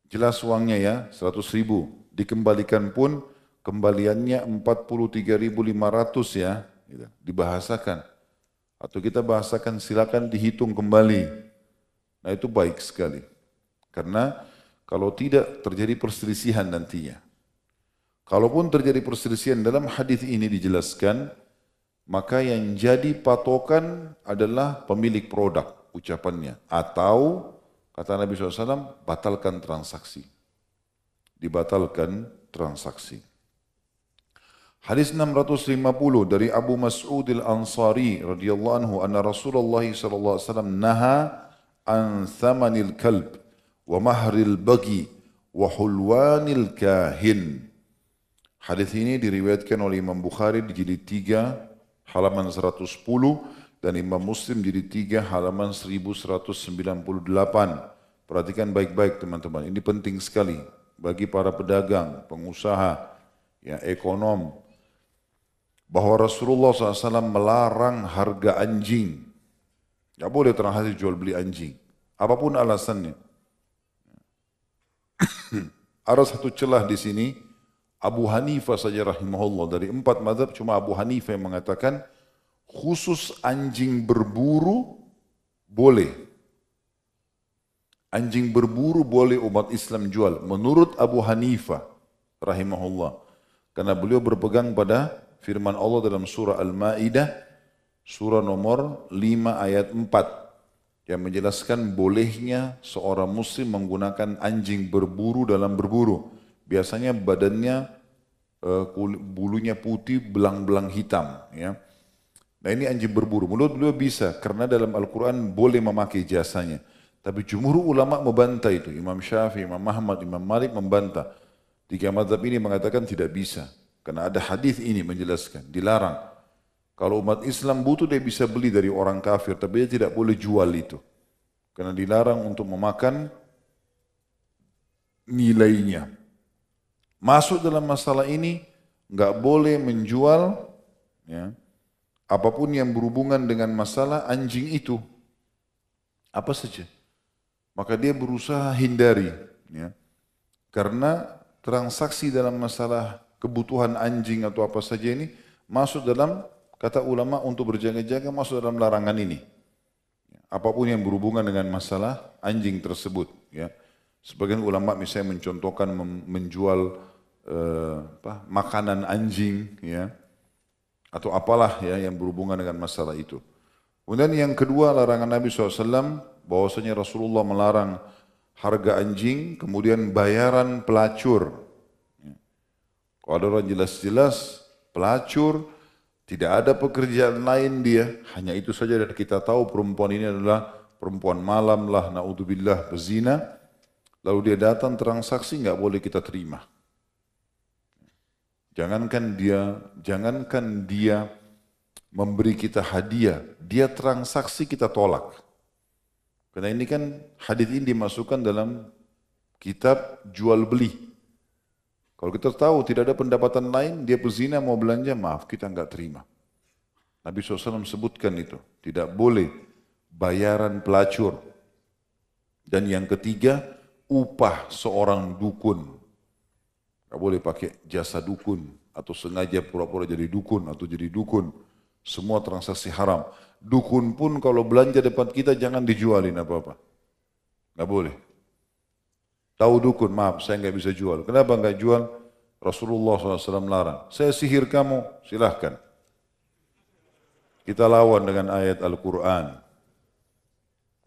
Jelas uangnya ya, 100.000. Dikembalikan pun, kembaliannya 43.500 ya, gitu. Dibahasakan. Atau kita bahasakan silakan dihitung kembali. Nah itu baik sekali. Karena kalau tidak terjadi perselisihan nantinya. Kalaupun terjadi perselisihan dalam hadis ini dijelaskan, maka yang jadi patokan adalah pemilik produk ucapannya. Atau kata Nabi SAW, batalkan transaksi. Dibatalkan transaksi. Hadis 650 dari Abu Mas'ud al-Ansari radhiyallahu anhu anna Rasulullah sallallahu alaihi wasallam naha an thamanil kalb wa mahril bagi wa hulwanil kahin. Hadis ini diriwayatkan oleh Imam Bukhari di jilid 3 halaman 110 dan Imam Muslim jilid 3 halaman 1198. Perhatikan baik-baik teman-teman, ini penting sekali bagi para pedagang, pengusaha, ya, ekonom, bahwa Rasulullah SAW melarang harga anjing. Tidak boleh transaksi jual beli anjing, apapun alasannya. Ada satu celah di sini, Abu Hanifah saja rahimahullah, dari 4 mazhab cuma Abu Hanifah yang mengatakan khusus anjing berburu boleh. Anjing berburu boleh umat Islam jual menurut Abu Hanifah rahimahullah. Karena beliau berpegang pada firman Allah dalam surah Al-Maidah surah nomor 5 ayat 4. yang menjelaskan bolehnya seorang muslim menggunakan anjing berburu dalam berburu. Biasanya badannya bulunya putih, belang-belang hitam. Ya. Nah ini anjing berburu. Menurut beliau bisa, karena dalam Al-Quran boleh memakai jasanya. Tapi jumhur ulama membantah itu. Imam Syafi'i, Imam Ahmad, Imam Malik membantah. Tiga mazhab ini mengatakan tidak bisa. Karena ada hadis ini menjelaskan, dilarang. Kalau umat Islam butuh dia bisa beli dari orang kafir, tapi dia tidak boleh jual itu. Karena dilarang untuk memakan nilainya. Masuk dalam masalah ini, nggak boleh menjual ya, apapun yang berhubungan dengan masalah anjing itu. Apa saja. Maka dia berusaha hindari. Ya. Karena transaksi dalam masalah kebutuhan anjing atau apa saja ini masuk dalam, kata ulama untuk berjaga-jaga masuk dalam larangan ini. Apapun yang berhubungan dengan masalah anjing tersebut. Ya. Sebagian ulama misalnya mencontohkan menjual makanan anjing, ya, atau apalah ya yang berhubungan dengan masalah itu. Kemudian yang kedua larangan Nabi SAW, bahwasanya Rasulullah melarang harga anjing, kemudian bayaran pelacur. Ya. Kalau ada orang jelas-jelas pelacur, tidak ada pekerjaan lain dia, hanya itu saja dan kita tahu perempuan ini adalah perempuan malam lah, naudzubillah, berzina, lalu dia datang transaksi, nggak boleh kita terima. Jangankan dia memberi kita hadiah, dia transaksi kita tolak. Karena ini kan hadis ini dimasukkan dalam kitab jual beli. Kalau kita tahu tidak ada pendapatan lain, dia pezina mau belanja, maaf kita enggak terima. Nabi SAW sebutkan itu, tidak boleh bayaran pelacur. Dan yang ketiga, upah seorang dukun. Enggak boleh pakai jasa dukun, atau sengaja pura-pura jadi dukun, atau jadi dukun. Semua transaksi haram. Dukun pun kalau belanja depan kita jangan dijualin apa-apa. Enggak boleh. Tahu dukun, maaf saya nggak bisa jual. Kenapa nggak jual? Rasulullah SAW larang. Saya sihir kamu, silahkan. Kita lawan dengan ayat Al-Quran.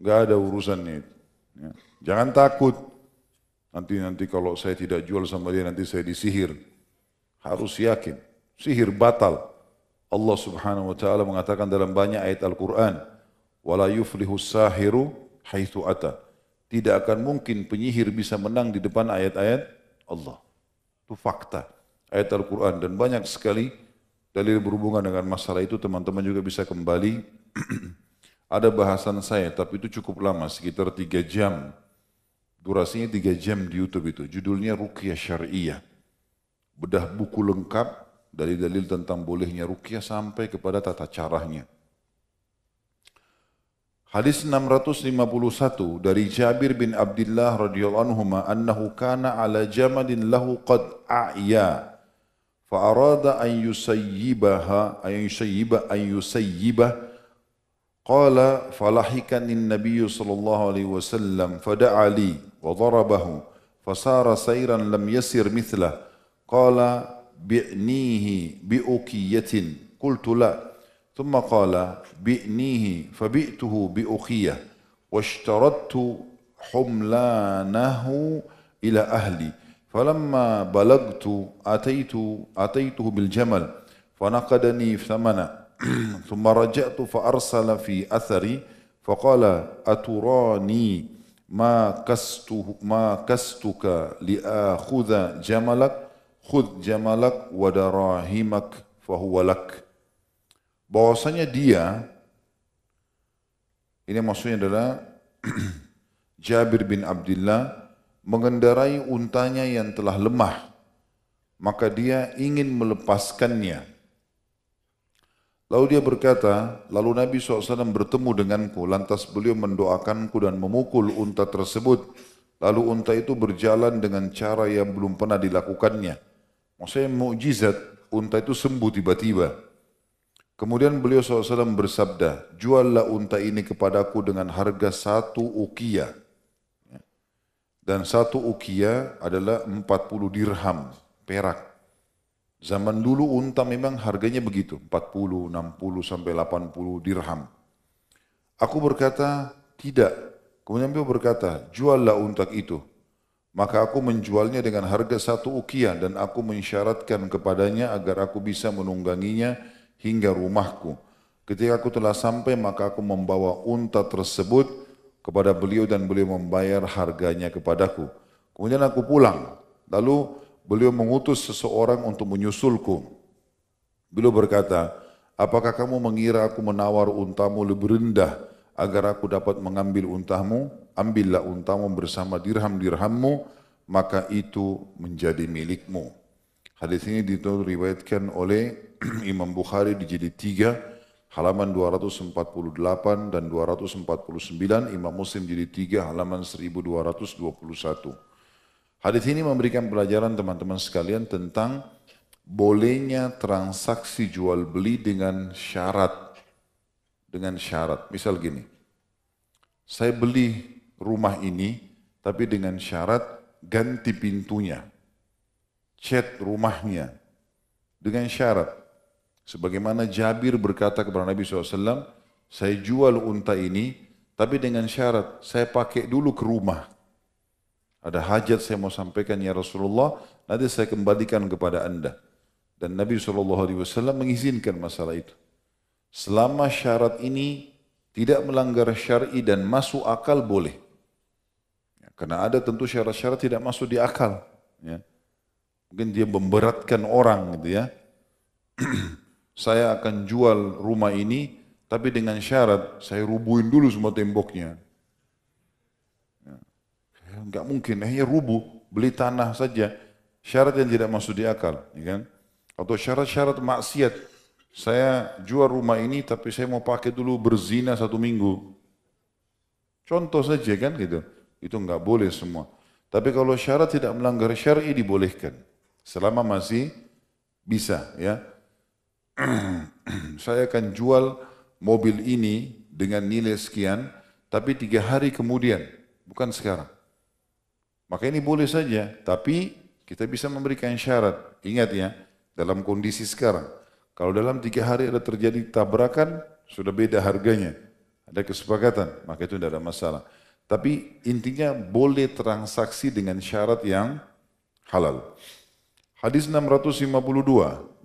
Nggak ada urusannya itu. Ya. Jangan takut. Nanti kalau saya tidak jual sama dia, nanti saya disihir. Harus yakin. Sihir batal. Allah Subhanahu Wa Taala mengatakan dalam banyak ayat Al-Quran. Wala yuflihu sahiru haitsu ata. Tidak akan mungkin penyihir bisa menang di depan ayat-ayat Allah. Itu fakta. Ayat Al-Quran. Dan banyak sekali dalil berhubungan dengan masalah itu. Teman-teman juga bisa kembali. Ada bahasan saya, tapi itu cukup lama. Sekitar 3 jam. Durasinya 3 jam di YouTube itu. Judulnya Ruqyah Syariah. Bedah buku lengkap. Dalil-dalil tentang bolehnya ruqyah sampai kepada tata caranya. Hadis 651 dari Jabir bin Abdullah radhiyallahu anhu annahu kana ala jamadin lahu qad a'ya fa arada an yusayyibah qala falahikani an-nabiy sallallahu alaihi wasallam fada'a li wa darabahu fasara sayran lam yasir mithlah qala bi'nihi bi'ukiyatin qultu la ثم قال بئنيه فبئته بأخية واشترطت حملانه إلى أهلي فلما بلغت أتيته بالجمل فنقدني ثمنا ثم رجعت فأرسل في أثري فقال أتراني ما كستك لآخذ جملك خذ جملك ودراهمك فهو لك. Bahwasanya dia, ini maksudnya adalah Jabir bin Abdullah mengendarai untanya yang telah lemah, maka dia ingin melepaskannya. Lalu dia berkata, lalu Nabi SAW bertemu denganku, lantas beliau mendoakanku dan memukul unta tersebut. Lalu unta itu berjalan dengan cara yang belum pernah dilakukannya. Maksudnya mukjizat, unta itu sembuh tiba-tiba. Kemudian beliau SAW bersabda, juallah unta ini kepadaku dengan harga 1 uqiyah. Dan 1 uqiyah adalah 40 dirham, perak. Zaman dulu unta memang harganya begitu, 40, 60 sampai 80 dirham. Aku berkata, Tidak. Kemudian beliau berkata, juallah unta itu. Maka aku menjualnya dengan harga 1 uqiyah dan aku mensyaratkan kepadanya agar aku bisa menungganginya hingga rumahku. Ketika aku telah sampai maka aku membawa unta tersebut kepada beliau dan beliau membayar harganya kepadaku. Kemudian aku pulang. Lalu beliau mengutus seseorang untuk menyusulku. Beliau berkata, apakah kamu mengira aku menawar untamu lebih rendah agar aku dapat mengambil untamu? Ambillah untamu bersama dirham-dirhammu, maka itu menjadi milikmu. Hadis ini diriwayatkan oleh Imam Bukhari di jilid 3 halaman 248 dan 249, Imam Muslim jilid 3 halaman 1221. Hadis ini memberikan pelajaran teman-teman sekalian tentang bolehnya transaksi jual beli dengan syarat. Dengan syarat. Misal gini, saya beli rumah ini tapi dengan syarat ganti pintunya, cat rumahnya dengan syarat. Sebagaimana Jabir berkata kepada Nabi SAW, saya jual unta ini tapi dengan syarat saya pakai dulu ke rumah. Ada hajat saya mau sampaikan ya Rasulullah, nanti saya kembalikan kepada anda. Dan Nabi SAW mengizinkan masalah itu. Selama syarat ini tidak melanggar syar'i dan masuk akal boleh. Karena ada tentu syarat-syarat tidak masuk di akal. Ya. Mungkin dia memberatkan orang gitu ya. Saya akan jual rumah ini, tapi dengan syarat saya rubuhin dulu semua temboknya. Ya. Enggak mungkin, hanya rubuh, beli tanah saja. Syarat yang tidak masuk di akal. Ya kan? Atau syarat-syarat maksiat. Saya jual rumah ini, tapi saya mau pakai dulu berzina 1 minggu. Contoh saja kan gitu. Itu enggak boleh semua. Tapi kalau syarat tidak melanggar syar'i dibolehkan. Selama masih bisa ya. Saya akan jual mobil ini dengan nilai sekian, tapi 3 hari kemudian, bukan sekarang. Maka ini boleh saja, tapi kita bisa memberikan syarat. Ingat ya, dalam kondisi sekarang. Kalau dalam 3 hari ada terjadi tabrakan, sudah beda harganya. Ada kesepakatan, maka itu tidak ada masalah. Tapi intinya boleh transaksi dengan syarat yang halal. Hadis 652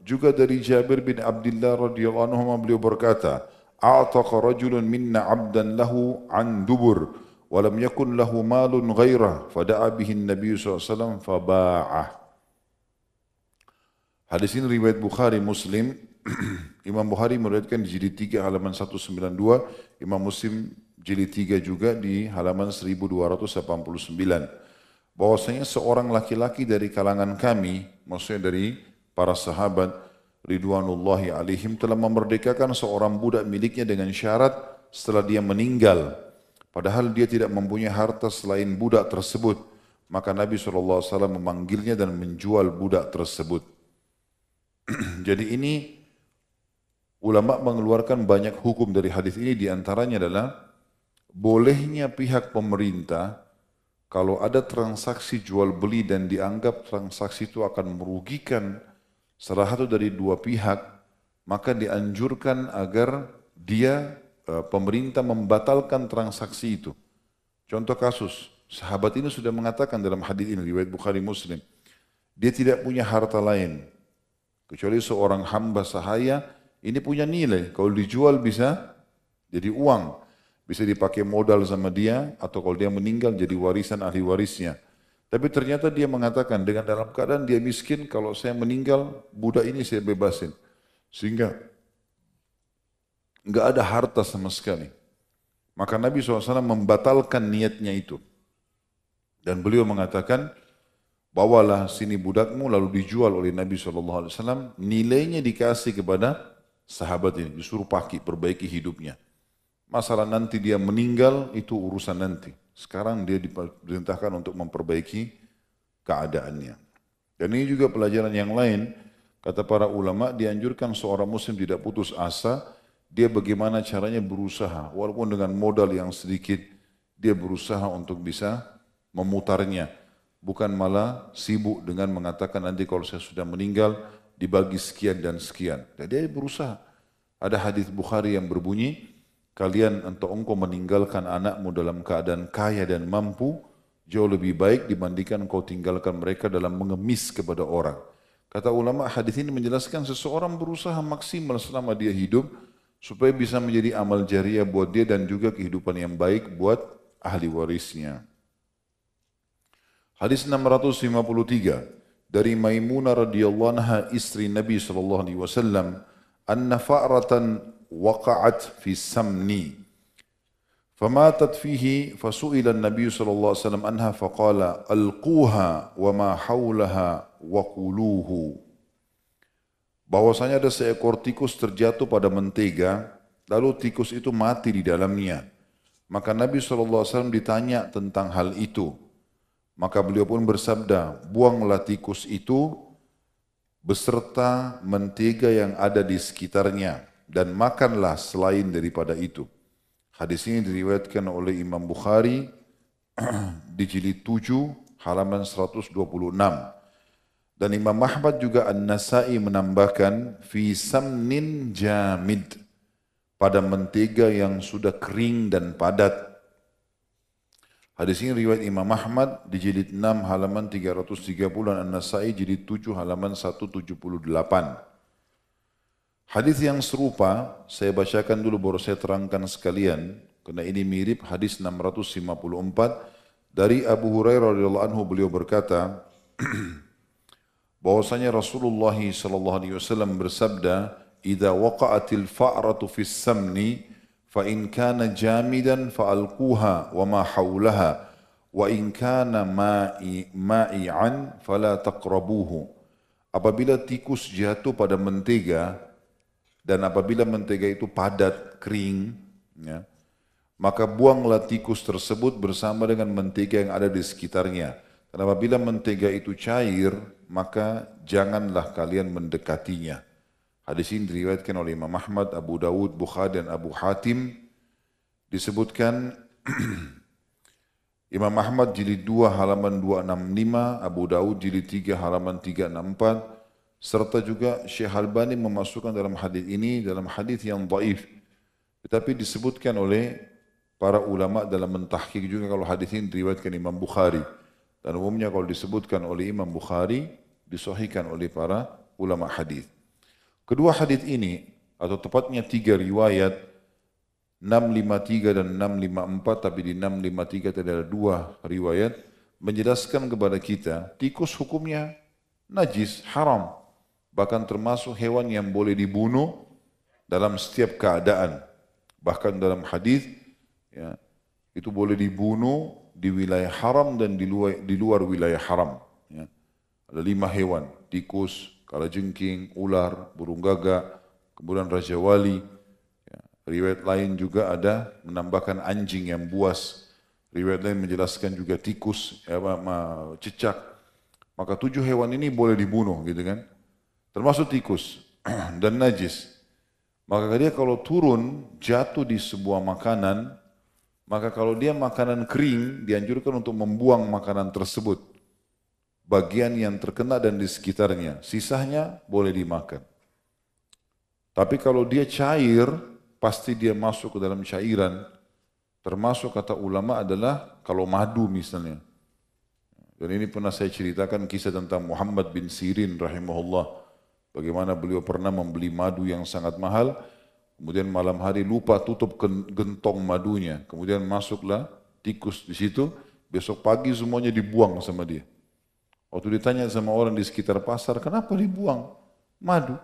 juga dari Jabir bin Abdullah radhiyallahu anhu beliau berkata, "A'taqa rajulun minna 'abdan lahu 'an dubur wa lam yakun lahu malun ghairah fada'a bihi an-nabiy sallallahu alaihi wasallam faba'ah." Hadis ini riwayat Bukhari Muslim. Imam Bukhari meriwayatkan di jilid 3 halaman 192, Imam Muslim jilid 3 juga di halaman 1289. Bahwasanya seorang laki-laki dari kalangan kami, maksudnya dari para sahabat ridwanullahi alaihim, telah memerdekakan seorang budak miliknya dengan syarat setelah dia meninggal. Padahal dia tidak mempunyai harta selain budak tersebut. Maka Nabi SAW memanggilnya dan menjual budak tersebut. Jadi ini ulama mengeluarkan banyak hukum dari hadis ini, diantaranya adalah bolehnya pihak pemerintah kalau ada transaksi jual beli dan dianggap transaksi itu akan merugikan salah satu dari dua pihak, maka dianjurkan agar pemerintah membatalkan transaksi itu. Contoh kasus, sahabat ini sudah mengatakan dalam hadis ini riwayat Bukhari Muslim, dia tidak punya harta lain kecuali seorang hamba sahaya. Ini punya nilai, kalau dijual bisa jadi uang, bisa dipakai modal sama dia, atau kalau dia meninggal jadi warisan ahli warisnya. Tapi ternyata dia mengatakan dengan dalam keadaan dia miskin, kalau saya meninggal budak ini saya bebasin. Sehingga enggak ada harta sama sekali. Maka Nabi SAW membatalkan niatnya itu. Dan beliau mengatakan, bawalah sini budakmu, lalu dijual oleh Nabi SAW, nilainya dikasih kepada sahabat ini, disuruh pakai, perbaiki hidupnya. Masalah nanti dia meninggal itu urusan nanti. Sekarang dia diperintahkan untuk memperbaiki keadaannya. Dan ini juga pelajaran yang lain, kata para ulama, dianjurkan seorang muslim tidak putus asa, dia bagaimana caranya berusaha, walaupun dengan modal yang sedikit, dia berusaha untuk bisa memutarnya. Bukan malah sibuk dengan mengatakan nanti kalau saya sudah meninggal, dibagi sekian dan sekian. Dan dia berusaha. Ada hadis Bukhari yang berbunyi, kalian atau engkau meninggalkan anakmu dalam keadaan kaya dan mampu, jauh lebih baik dibandingkan engkau tinggalkan mereka dalam mengemis kepada orang. Kata ulama, hadis ini menjelaskan seseorang berusaha maksimal selama dia hidup supaya bisa menjadi amal jariah buat dia dan juga kehidupan yang baik buat ahli warisnya. Hadis 653 dari Maimunah radhiyallahu anha istri Nabi sallallahu alaihi wasallam, anna fa'ratan waqa'at fi samni فماتت فيه فسئل النبي صلى الله عليه وسلم عنها فقال ألقوها وما حولها وقلوه. Bahwasanya ada seekor tikus terjatuh pada mentega, lalu tikus itu mati di dalamnya. Maka Nabi SAW ditanya tentang hal itu. Maka beliau pun bersabda, buanglah tikus itu beserta mentega yang ada di sekitarnya dan makanlah selain daripada itu. Hadis ini diriwayatkan oleh Imam Bukhari di jilid 7 halaman 126. Dan Imam Ahmad juga An-Nasai menambahkan fi samnin jamid, pada mentega yang sudah kering dan padat. Hadis ini riwayat Imam Ahmad di jilid 6 halaman 330 dan An-Nasai jilid 7 halaman 178. Hadis yang serupa saya bacakan dulu baru saya terangkan sekalian karena ini mirip hadis 654 dari Abu Hurairah radhiyallahu anhu, beliau berkata bahwasanya Rasulullah sallallahu alaihi wasallam bersabda, "Idza waqa'atil fa'ratu fis samni fa in kana jamidan fa'alquha wa ma hawlaha wa in kana ma'i'an fala taqrabuhu." Apabila tikus jatuh pada mentega dan apabila mentega itu padat, kering, ya, maka buanglah tikus tersebut bersama dengan mentega yang ada di sekitarnya. Dan apabila mentega itu cair, maka janganlah kalian mendekatinya. Hadis ini diriwayatkan oleh Imam Ahmad, Abu Dawud, Bukhari dan Abu Hatim. Disebutkan Imam Ahmad jilid 2 halaman 265, Abu Dawud jilid 3 halaman 364, serta juga Syekh Albani memasukkan dalam hadis ini dalam hadis yang dhaif. Tetapi disebutkan oleh para ulama dalam mentahqiq juga kalau hadis ini diriwayatkan Imam Bukhari. Dan umumnya kalau disebutkan oleh Imam Bukhari disahihkan oleh para ulama hadis. Kedua hadis ini atau tepatnya 3 riwayat 653 dan 654, tapi di 653 ada 2 riwayat menjelaskan kepada kita tikus hukumnya najis, haram. Bahkan termasuk hewan yang boleh dibunuh dalam setiap keadaan. Bahkan dalam hadis ya, itu boleh dibunuh di wilayah haram dan di luar wilayah haram. Ya. Ada 5 hewan, tikus, kalajengking, ular, burung gagak, kemudian raja wali. Ya. Riwayat lain juga ada menambahkan anjing yang buas. Riwayat lain menjelaskan juga tikus, ya, cicak. Maka 7 hewan ini boleh dibunuh gitu kan. Termasuk tikus dan najis. Maka dia kalau turun jatuh di sebuah makanan, maka kalau dia makanan kering dianjurkan untuk membuang makanan tersebut. Bagian yang terkena dan di sekitarnya, sisanya boleh dimakan. Tapi kalau dia cair, pasti dia masuk ke dalam cairan. Termasuk kata ulama adalah kalau madu misalnya. Dan ini pernah saya ceritakan kisah tentang Muhammad bin Sirin rahimahullah. Bagaimana beliau pernah membeli madu yang sangat mahal, kemudian malam hari lupa tutup gentong madunya, kemudian masuklah tikus di situ, besok pagi semuanya dibuang sama dia. Waktu ditanya sama orang di sekitar pasar, kenapa dibuang madu?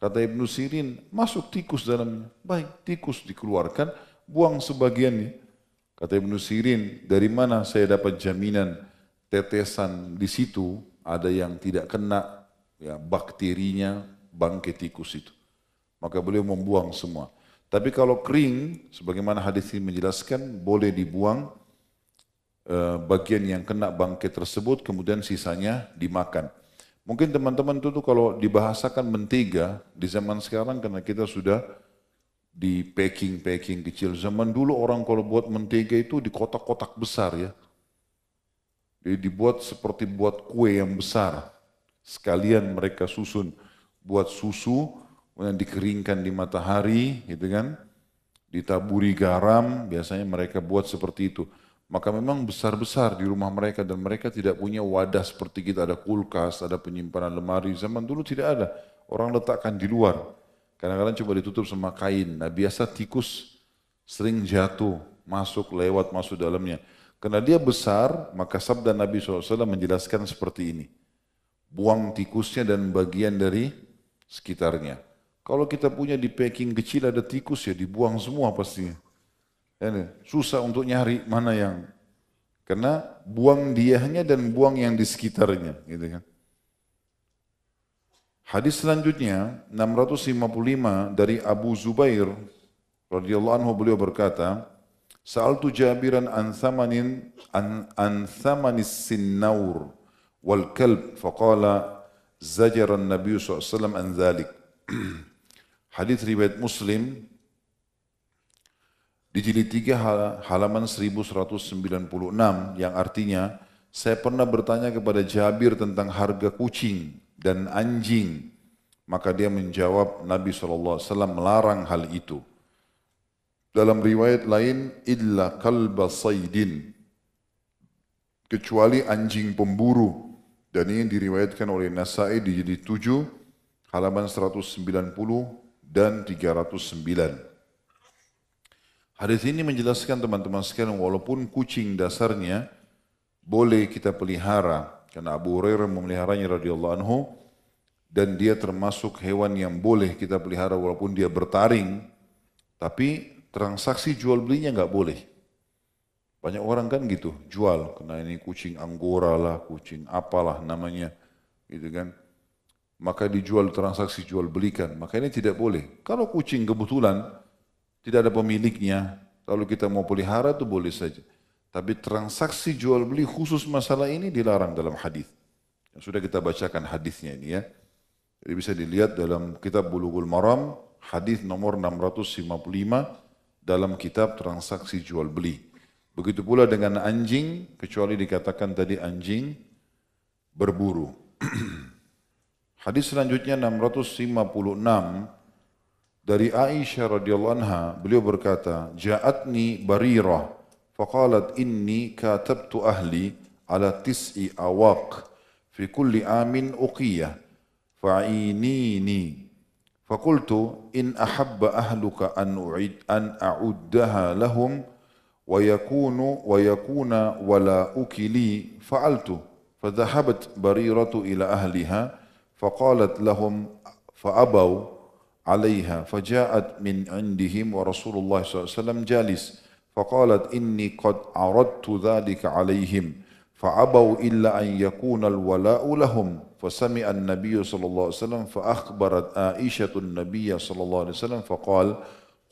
Kata Ibnu Sirin, masuk tikus dalamnya. Baik, tikus dikeluarkan, buang sebagiannya. Kata Ibnu Sirin, dari mana saya dapat jaminan tetesan di situ ada yang tidak kena ya, bakterinya bangkai tikus itu. Maka beliau membuang semua. Tapi kalau kering, sebagaimana hadis ini menjelaskan, boleh dibuang bagian yang kena bangkai tersebut, kemudian sisanya dimakan. Mungkin teman-teman itu kalau dibahasakan mentega di zaman sekarang karena kita sudah di packing kecil. Zaman dulu orang kalau buat mentega itu di kotak-kotak besar ya. Jadi dibuat seperti buat kue yang besar. Sekalian mereka susun buat susu, kemudian dikeringkan di matahari, gitu kan? ditaburi garam, biasanya mereka buat seperti itu. Maka memang besar-besar di rumah mereka dan mereka tidak punya wadah seperti kita, ada kulkas, ada penyimpanan lemari. Zaman dulu tidak ada. Orang letakkan di luar. Kadang-kadang coba ditutup sama kain. Nah biasa tikus sering jatuh, masuk, lewat, masuk dalamnya. Karena dia besar, maka sabda Nabi SAW menjelaskan seperti ini. Buang tikusnya dan bagian dari sekitarnya. Kalau kita punya di packing kecil ada tikus ya dibuang semua pastinya. Susah untuk nyari mana yang, karena buang diahnya dan buang yang di sekitarnya, gitu kan. Hadis selanjutnya 655 dari Abu Zubair radhiyallahu anhu, beliau berkata, Sa'altu Jabiran an thamanis sinnaur wal kalb faqala zajara an-nabiy sallallahu alaihi wasallam an dhalik. Hadis riwayat Muslim di jilid 3 halaman 1196 yang artinya, saya pernah bertanya kepada Jabir tentang harga kucing dan anjing. Maka dia menjawab, Nabi SAW melarang hal itu. Dalam riwayat lain, illa kalba saydin, kecuali anjing pemburu. Dan ini diriwayatkan oleh Nasai di jilid 7 halaman 190 dan 309. Hadis ini menjelaskan teman-teman sekalian, walaupun kucing dasarnya boleh kita pelihara, karena Abu Hurairah memeliharanya radhiyallahu anhu, dan dia termasuk hewan yang boleh kita pelihara walaupun dia bertaring, tapi transaksi jual belinya nggak boleh. Banyak orang kan gitu, jual, karena ini kucing Anggora lah, kucing apalah namanya, gitu kan. Maka dijual, transaksi jual belikan, maka ini tidak boleh. Kalau kucing kebetulan tidak ada pemiliknya, kalau kita mau pelihara itu boleh saja. Tapi transaksi jual beli khusus masalah ini dilarang dalam hadis. Yang sudah kita bacakan hadisnya ini ya. Jadi bisa dilihat dalam kitab Bulughul Maram, hadis nomor 655 dalam kitab transaksi jual beli. Begitu pula dengan anjing, kecuali dikatakan tadi anjing berburu. Hadis selanjutnya 656 dari Aisyah radhiyallahu anha, beliau berkata, Ja'atni Barirah, faqalat inni katabtu ahli ala tis'i awaq, fi kulli amin uqiyah, fa'inini. Faqultu in ahabba ahluka an a'uddaha lahum wa yakuna wala ukili fa'altu. Fadhahabat Bariratu ila ahliha, faqalat lahum fa'abaw عليها فجاءت من عندهم ورسول الله صلى الله عليه وسلم جالس فقالت إني قد عرضت ذلك عليهم فأبوا إلا أن يكون الولاء لهم فسمع النبي صلى الله عليه وسلم فأخبرت عائشة النبي صلى الله عليه وسلم فقال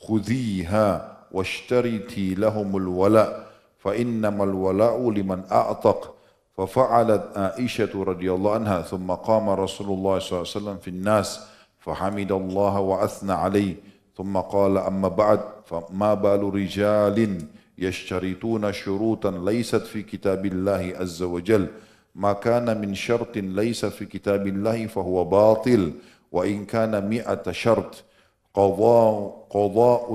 خذيها واشتريتي لهم الولاء فإنما الولاء لمن أعتق ففعلت عائشة رضي الله عنها ثم قام رسول الله صلى الله عليه وسلم في الناس فحمد الله وأثنى عليه ثم قال أما بعد فما بال رجال يشترطون شروطا ليست في كتاب الله عز وجل ما كان من شرط ليس في كتاب الله فهو باطل وإن كان 100 شرط قضاء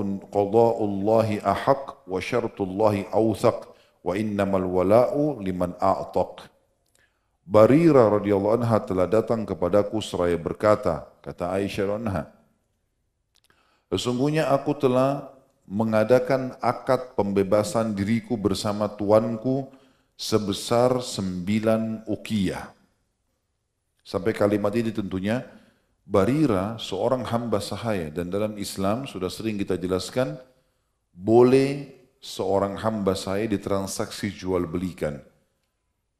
الله أحق وشرط الله أوثق وإنما الولاء لمن أعتق. Barirah radhiyallahu anha telah datang kepadaku seraya berkata, kata Aisyah anha, sesungguhnya aku telah mengadakan akad pembebasan diriku bersama tuanku sebesar 9 uqiyah. Sampai kalimat ini tentunya Barirah seorang hamba sahaya, dan dalam Islam sudah sering kita jelaskan boleh seorang hamba sahaya ditransaksi jual belikan.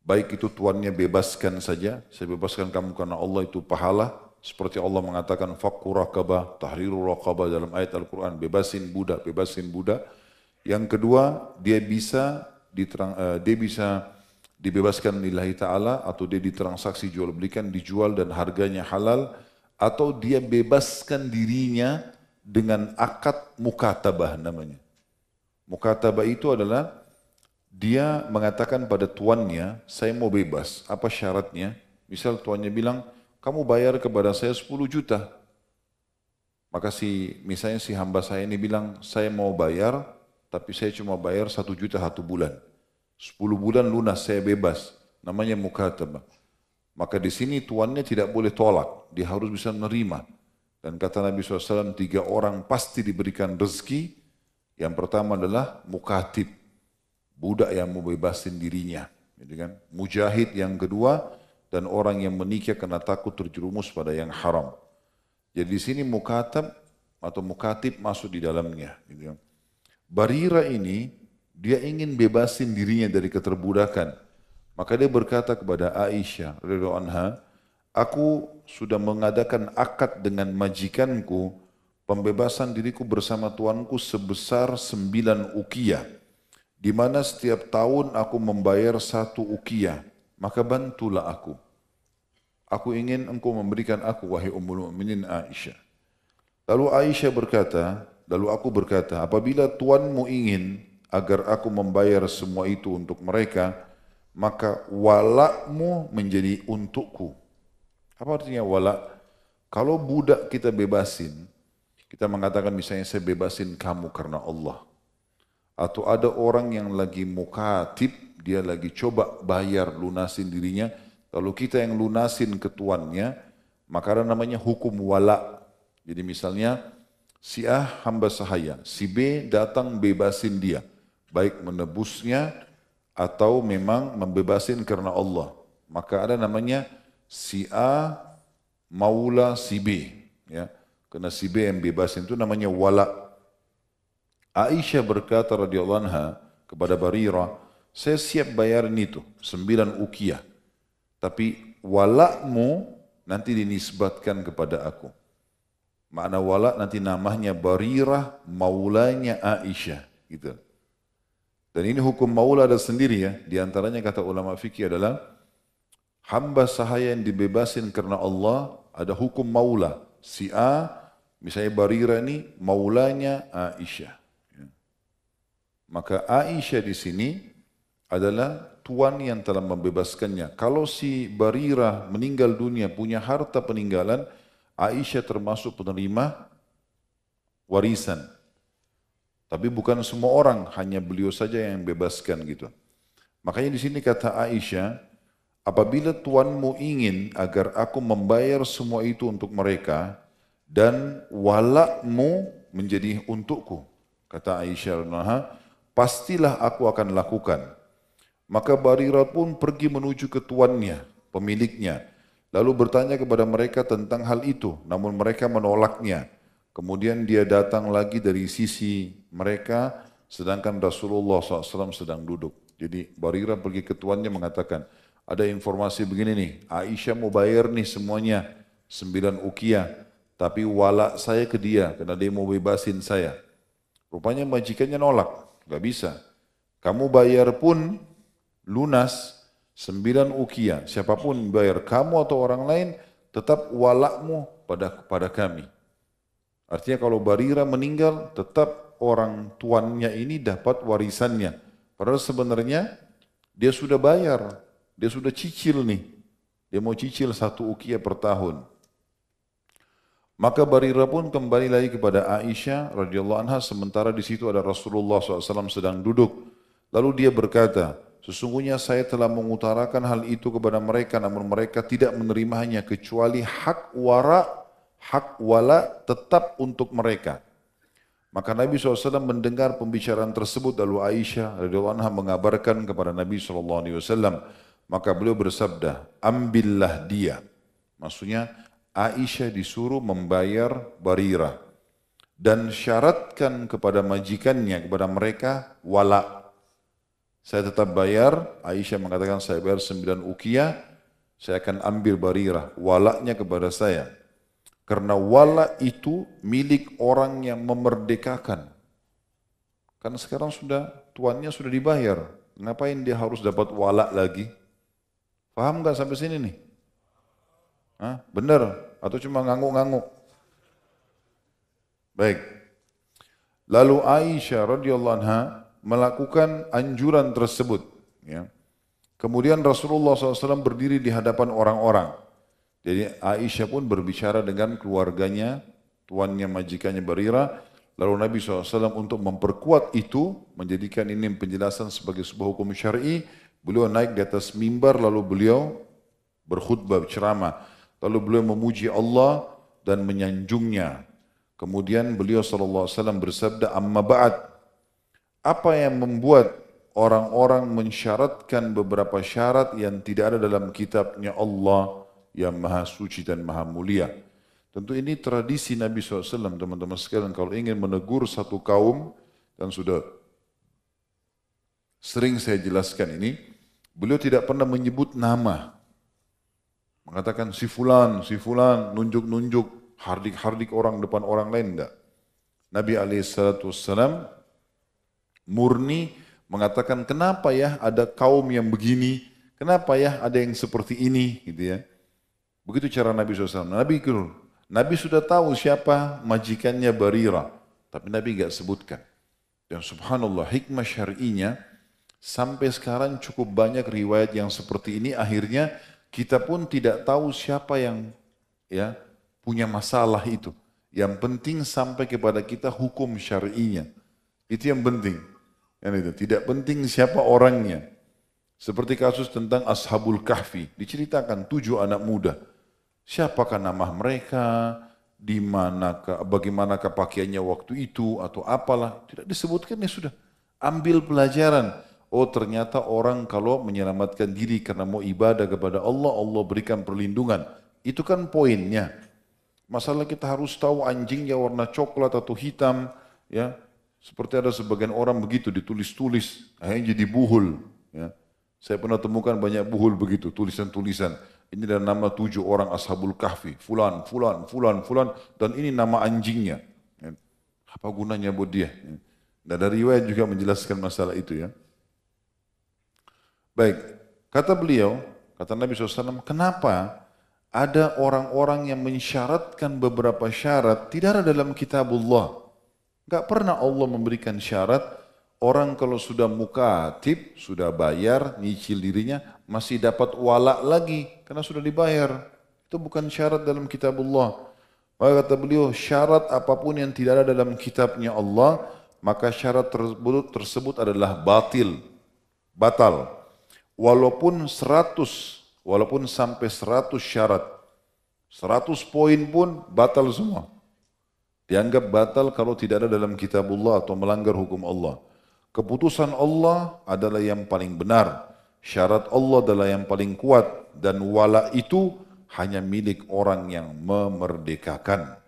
Baik itu tuannya bebaskan saja, saya bebaskan kamu karena Allah itu pahala, seperti Allah mengatakan fakku raqabah, tahriru raqabah dalam ayat Al-Quran, bebasin budak, bebasin budak. Yang kedua, dia bisa dibebaskan lillahi ta'ala, atau dia ditransaksi jual belikan, dijual dan harganya halal, atau dia bebaskan dirinya dengan akad mukatabah namanya. Mukatabah itu adalah dia mengatakan pada tuannya, saya mau bebas, apa syaratnya? Misal tuannya bilang, kamu bayar kepada saya 10 juta. Maka misalnya si hamba saya ini bilang, saya mau bayar, tapi saya cuma bayar 1 juta 1 bulan. 10 bulan lunas, saya bebas. Namanya mukatabah. Maka di sini tuannya tidak boleh tolak. Dia harus bisa menerima. Dan kata Nabi SAW, 3 orang pasti diberikan rezeki. Yang pertama adalah mukatib. Budak yang mau bebasin dirinya. Gitu kan? Mujahid yang kedua, dan orang yang menikah karena takut terjerumus pada yang haram. Jadi di sini mukatab atau mukatib masuk di dalamnya. Gitu. Barira ini dia ingin bebasin dirinya dari keterbudakan. Maka dia berkata kepada Aisyah radhiyallahu anha, aku sudah mengadakan akad dengan majikanku pembebasan diriku bersama tuanku sebesar 9 uqiyah, di mana setiap tahun aku membayar 1 uqiyah. Maka bantulah aku. Aku ingin engkau memberikan aku, wahai Ummul Mukminin Aisyah. Lalu Aisyah berkata, lalu aku berkata, apabila tuanmu ingin agar aku membayar semua itu untuk mereka, maka walakmu menjadi untukku. Apa artinya walak? Kalau budak kita bebasin, kita mengatakan misalnya saya bebasin kamu karena Allah. Atau ada orang yang lagi mukatib, dia lagi coba bayar lunasin dirinya, lalu kita yang lunasin ke tuannya, maka ada namanya hukum wala. Jadi misalnya si A hamba sahaya, si B datang bebasin dia, baik menebusnya atau memang membebasin karena Allah. Maka ada namanya si A maula si B, ya. Karena si B yang bebasin itu namanya wala. Aisyah berkata radhiyallahu anha kepada Barirah, saya siap bayarin itu 9 uqiyah. Tapi walakmu nanti dinisbatkan kepada aku. Makna wala nanti namanya Barirah maulanya Aisyah. Gitu. Dan ini hukum maula ada sendiri ya. Di antaranya kata ulama fikih adalah hamba sahaya yang dibebasin karena Allah ada hukum maula. Si A, misalnya Barirah ini maulanya Aisyah. Maka Aisyah di sini adalah tuan yang telah membebaskannya. Kalau si Barirah meninggal dunia punya harta peninggalan, Aisyah termasuk penerima warisan. Tapi bukan semua orang, hanya beliau saja yang bebaskan gitu. Makanya di sini kata Aisyah, apabila tuanmu ingin agar aku membayar semua itu untuk mereka dan walakmu menjadi untukku, kata Aisyah, pastilah aku akan lakukan. Maka Barirah pun pergi menuju ke tuannya, pemiliknya. Lalu bertanya kepada mereka tentang hal itu, namun mereka menolaknya. Kemudian dia datang lagi dari sisi mereka, sedangkan Rasulullah SAW sedang duduk. Jadi Barirah pergi ke tuannya mengatakan, ada informasi begini nih, Aisyah mau bayar nih semuanya, 9 uqiyah. Tapi walak saya ke dia, karena dia mau bebasin saya. Rupanya majikannya nolak, gak bisa. Kamu bayar pun lunas 9 uqiyah, siapapun bayar, kamu atau orang lain, tetap walakmu pada kami. Artinya kalau Barirah meninggal, tetap orang tuannya ini dapat warisannya. Padahal sebenarnya dia sudah bayar, dia sudah cicil nih. Dia mau cicil 1 uqiyah per tahun. Maka Barirah pun kembali lagi kepada Aisyah radhiyallahu anha, sementara di situ ada Rasulullah SAW sedang duduk. Lalu dia berkata, sesungguhnya saya telah mengutarakan hal itu kepada mereka, namun mereka tidak menerimanya kecuali hak wala tetap untuk mereka. Maka Nabi SAW mendengar pembicaraan tersebut, lalu Aisyah radhiyallahu anha mengabarkan kepada Nabi SAW. Maka beliau bersabda, ambillah dia. Maksudnya Aisyah disuruh membayar Barirah dan syaratkan kepada majikannya, kepada mereka wala. Saya tetap bayar. Aisyah mengatakan saya bayar 9 uqiyah, saya akan ambil Barirah, walaknya kepada saya. Karena wala itu milik orang yang memerdekakan. Kan sekarang tuannya sudah dibayar, ngapain dia harus dapat walak lagi? Paham gak sampai sini nih? Hah? Benar? Atau cuma ngangguk-ngangguk? Baik. Lalu Aisyah radhiyallahu anha melakukan anjuran tersebut. Ya. Kemudian Rasulullah SAW berdiri di hadapan orang-orang. Jadi Aisyah pun berbicara dengan keluarganya tuannya majikannya Barira. Lalu Nabi SAW untuk memperkuat itu, menjadikan ini penjelasan sebagai sebuah hukum syar'i, beliau naik di atas mimbar lalu beliau berkhutbah, ceramah. Lalu beliau memuji Allah dan menyanjungnya. Kemudian beliau SAW bersabda, amma ba'd, apa yang membuat orang-orang mensyaratkan beberapa syarat yang tidak ada dalam kitabnya Allah yang maha suci dan maha mulia. Tentu ini tradisi Nabi SAW, teman-teman sekalian, kalau ingin menegur satu kaum, dan sudah sering saya jelaskan ini, beliau tidak pernah menyebut nama. Mengatakan si fulan, nunjuk-nunjuk, hardik-hardik orang depan orang lain, enggak. Nabi SAW murni mengatakan, kenapa ya ada kaum yang begini, kenapa ya ada yang seperti ini, gitu ya. Begitu cara Nabi SAW. Nabi sudah tahu siapa majikannya Barira, tapi Nabi enggak sebutkan. Dan subhanallah, hikmah syar'inya, sampai sekarang cukup banyak riwayat yang seperti ini, akhirnya kita pun tidak tahu siapa yang ya punya masalah itu. Yang penting sampai kepada kita hukum syar'inya. Itu yang penting. Kan itu. Tidak penting siapa orangnya. Seperti kasus tentang Ashabul Kahfi. Diceritakan 7 anak muda. Siapakah nama mereka? Di manakah, bagaimanakah pakaiannya waktu itu? Atau apalah. Tidak disebutkan, ya sudah. Ambil pelajaran. Oh ternyata orang kalau menyelamatkan diri karena mau ibadah kepada Allah, Allah berikan perlindungan. Itu kan poinnya. Masalah kita harus tahu anjingnya warna coklat atau hitam. Ya. Seperti ada sebagian orang begitu ditulis-tulis, akhirnya jadi buhul. Ya. Saya pernah temukan banyak buhul begitu, tulisan-tulisan. Ini adalah nama 7 orang Ashabul Kahfi, fulan, dan ini nama anjingnya. Ya. Apa gunanya buat dia? Ya. Dan dari riwayat juga menjelaskan masalah itu ya. Baik, kata beliau, kata Nabi SAW, kenapa ada orang-orang yang mensyaratkan beberapa syarat tidak ada dalam kitabullah? Gak pernah Allah memberikan syarat orang kalau sudah mukatib, sudah bayar, nyicil dirinya, masih dapat wala lagi karena sudah dibayar. Itu bukan syarat dalam kitabullah. Maka kata beliau, syarat apapun yang tidak ada dalam kitabnya Allah, maka syarat tersebut adalah batal. Walaupun sampai 100 syarat, 100 poin pun batal semua. Dianggap batal kalau tidak ada dalam kitabullah atau melanggar hukum Allah. Keputusan Allah adalah yang paling benar. Syarat Allah adalah yang paling kuat. Dan wala itu hanya milik orang yang memerdekakan.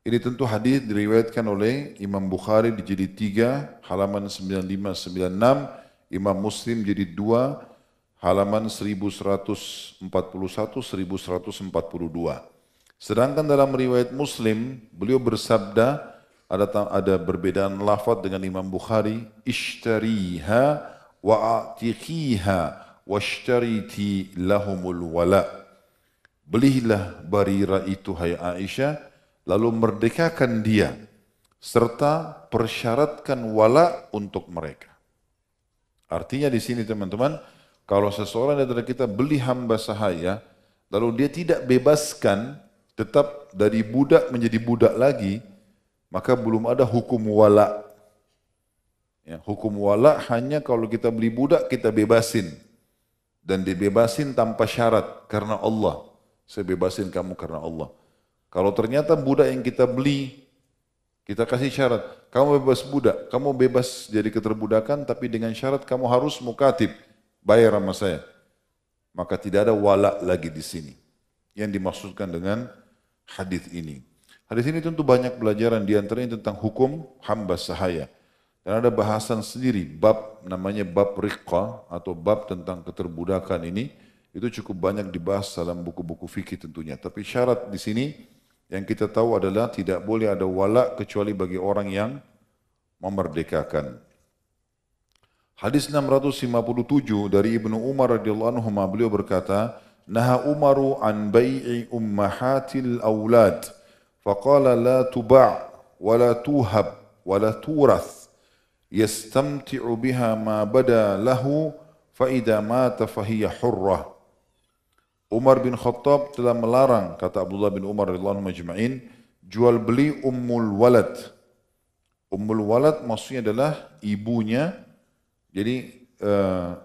Ini tentu hadis diriwayatkan oleh Imam Bukhari di jilid 3 halaman 95-96, Imam Muslim jilid 2 halaman 1141-1142. Sedangkan dalam riwayat Muslim, beliau bersabda, ada perbedaan lafaz dengan Imam Bukhari, ishtariha wa a'tiqiha washtariti lahumul wala. Belilah Barira itu hai Aisyah, lalu merdekakan dia serta persyaratkan wala untuk mereka. Artinya di sini teman-teman, kalau seseorang dari kita beli hamba sahaya, lalu dia tidak bebaskan, tetap dari budak menjadi budak lagi, maka belum ada hukum wala. Ya, hukum wala hanya kalau kita beli budak kita bebasin. Dan dibebasin tanpa syarat, karena Allah. Saya bebasin kamu karena Allah. Kalau ternyata budak yang kita beli, kita kasih syarat, kamu bebas budak, kamu bebas jadi keterbudakan, tapi dengan syarat kamu harus mukatib, bayar sama saya. Maka tidak ada wala lagi di sini. Yang dimaksudkan dengan hadis ini. Hadis ini tentu banyak pelajaran, di antaranya tentang hukum hamba sahaya. Dan ada bahasan sendiri, bab namanya bab riqqa atau bab tentang keterbudakan ini, itu cukup banyak dibahas dalam buku-buku fikih tentunya. Tapi syarat di sini yang kita tahu adalah tidak boleh ada wala kecuali bagi orang yang memerdekakan. Hadis 657 dari Ibnu Umar radhiyallahu anhu, beliau berkata, Naha Umaru an bai'i ummahatil awlad, faqala la tuba' wa la tuhab wa la turath, yastamti'u biha ma bada lahu, fa idza mata fahiya hurrah. Umar bin Khattab telah melarang, kata Abdullah bin Umar radhiyallahu anhu majma'in, jual beli ummul walad. Ummul walad maksudnya adalah ibunya, jadi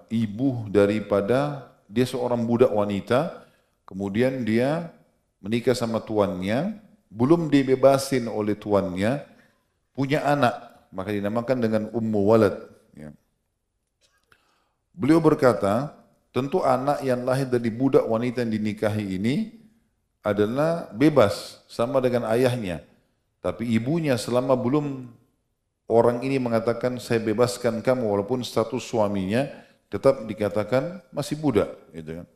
ibu daripada, dia seorang budak wanita, kemudian dia menikah sama tuannya, belum dibebasin oleh tuannya, punya anak, maka dinamakan dengan ummu walad. Ya. Beliau berkata, tentu anak yang lahir dari budak wanita yang dinikahi ini adalah bebas sama dengan ayahnya. Tapi ibunya selama belum orang ini mengatakan saya bebaskan kamu walaupun status suaminya tetap dikatakan masih budak. Gitu kan.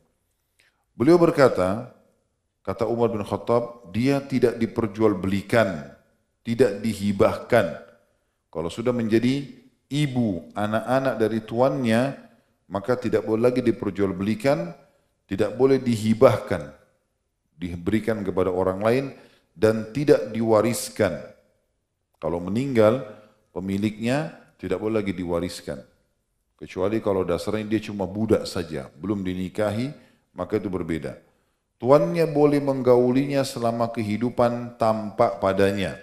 Beliau berkata, kata Umar bin Khattab, dia tidak diperjualbelikan, tidak dihibahkan. Kalau sudah menjadi ibu anak-anak dari tuannya, maka tidak boleh lagi diperjualbelikan, tidak boleh dihibahkan, diberikan kepada orang lain, dan tidak diwariskan. Kalau meninggal, pemiliknya tidak boleh lagi diwariskan. Kecuali kalau dasarnya dia cuma budak saja, belum dinikahi, maka itu berbeda. Tuannya boleh menggaulinya selama kehidupan tampak padanya.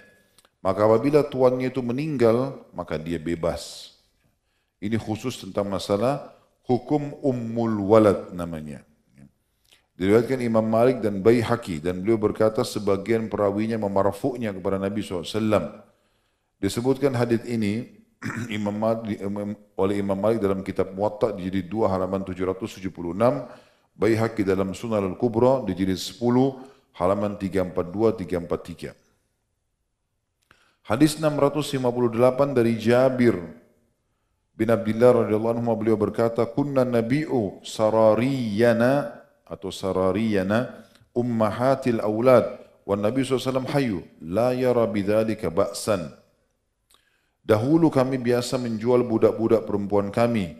Maka apabila tuannya itu meninggal, maka dia bebas. Ini khusus tentang masalah hukum ummul walad namanya. Diriwayatkan Imam Malik dan Baihaqi, dan beliau berkata sebagian perawinya memarfu'nya kepada Nabi SAW. Disebutkan hadis ini oleh Imam Malik dalam kitab Muwatta di jilid 2 halaman 776, Baihaqi dalam Sunan Al-Kubra di jilid 10 halaman 342-343. Hadis 658 dari Jabir bin Abdullah radhiyallahu anhu, beliau berkata, kunna nabi'u sarariyana atau sarariyana ummahatil aulad wan Nabi SAW hayu la yara bidzalika ba'san. Dahulu kami biasa menjual budak-budak perempuan kami,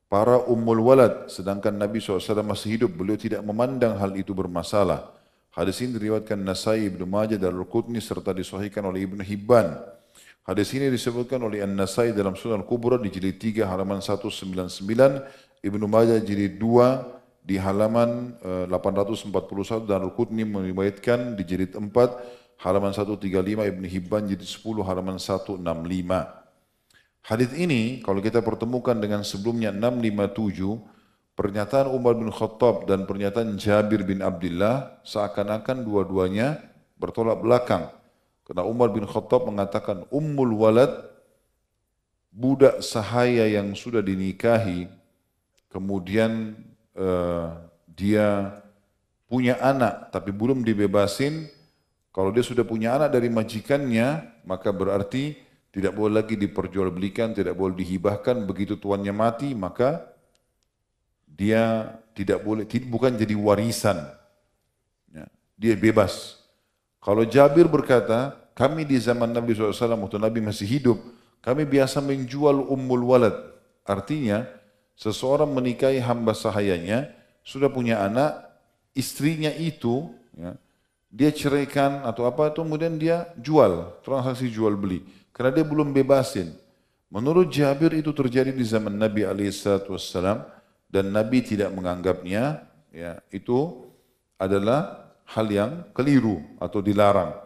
para ummul walad, sedangkan Nabi SAW masih hidup, beliau tidak memandang hal itu bermasalah. Hadis ini diriwayatkan Nasai, Ibnu Majah dan Al-Qutni serta disahihkan oleh Ibnu Hibban. Hadis ini disebutkan oleh An-Nasai dalam Sunan Kubra di jilid 3 halaman 199, Ibnu Majah jilid 2 di halaman 841 dan Al-Qutni meriwayatkan di jilid 4 halaman 135, Ibnu Hibban jilid 10 halaman 165. Hadis ini kalau kita pertemukan dengan sebelumnya 657, pernyataan Umar bin Khattab dan pernyataan Jabir bin Abdullah seakan-akan dua-duanya bertolak belakang. Karena Umar bin Khattab mengatakan ummul walad, budak sahaya yang sudah dinikahi, kemudian dia punya anak tapi belum dibebasin. Kalau dia sudah punya anak dari majikannya, maka berarti tidak boleh lagi diperjualbelikan, tidak boleh dihibahkan. Begitu tuannya mati, maka dia tidak boleh, bukan jadi warisan. Ya, dia bebas. Kalau Jabir berkata, kami di zaman Nabi SAW, waktu Nabi masih hidup, kami biasa menjual ummul walad. Artinya, seseorang menikahi hamba sahayanya, sudah punya anak, istrinya itu, ya, dia ceraikan atau apa, itu kemudian dia jual, transaksi jual beli. Karena dia belum bebasin. Menurut Jabir itu terjadi di zaman Nabi SAW, dan Nabi tidak menganggapnya, ya, itu adalah hal yang keliru atau dilarang.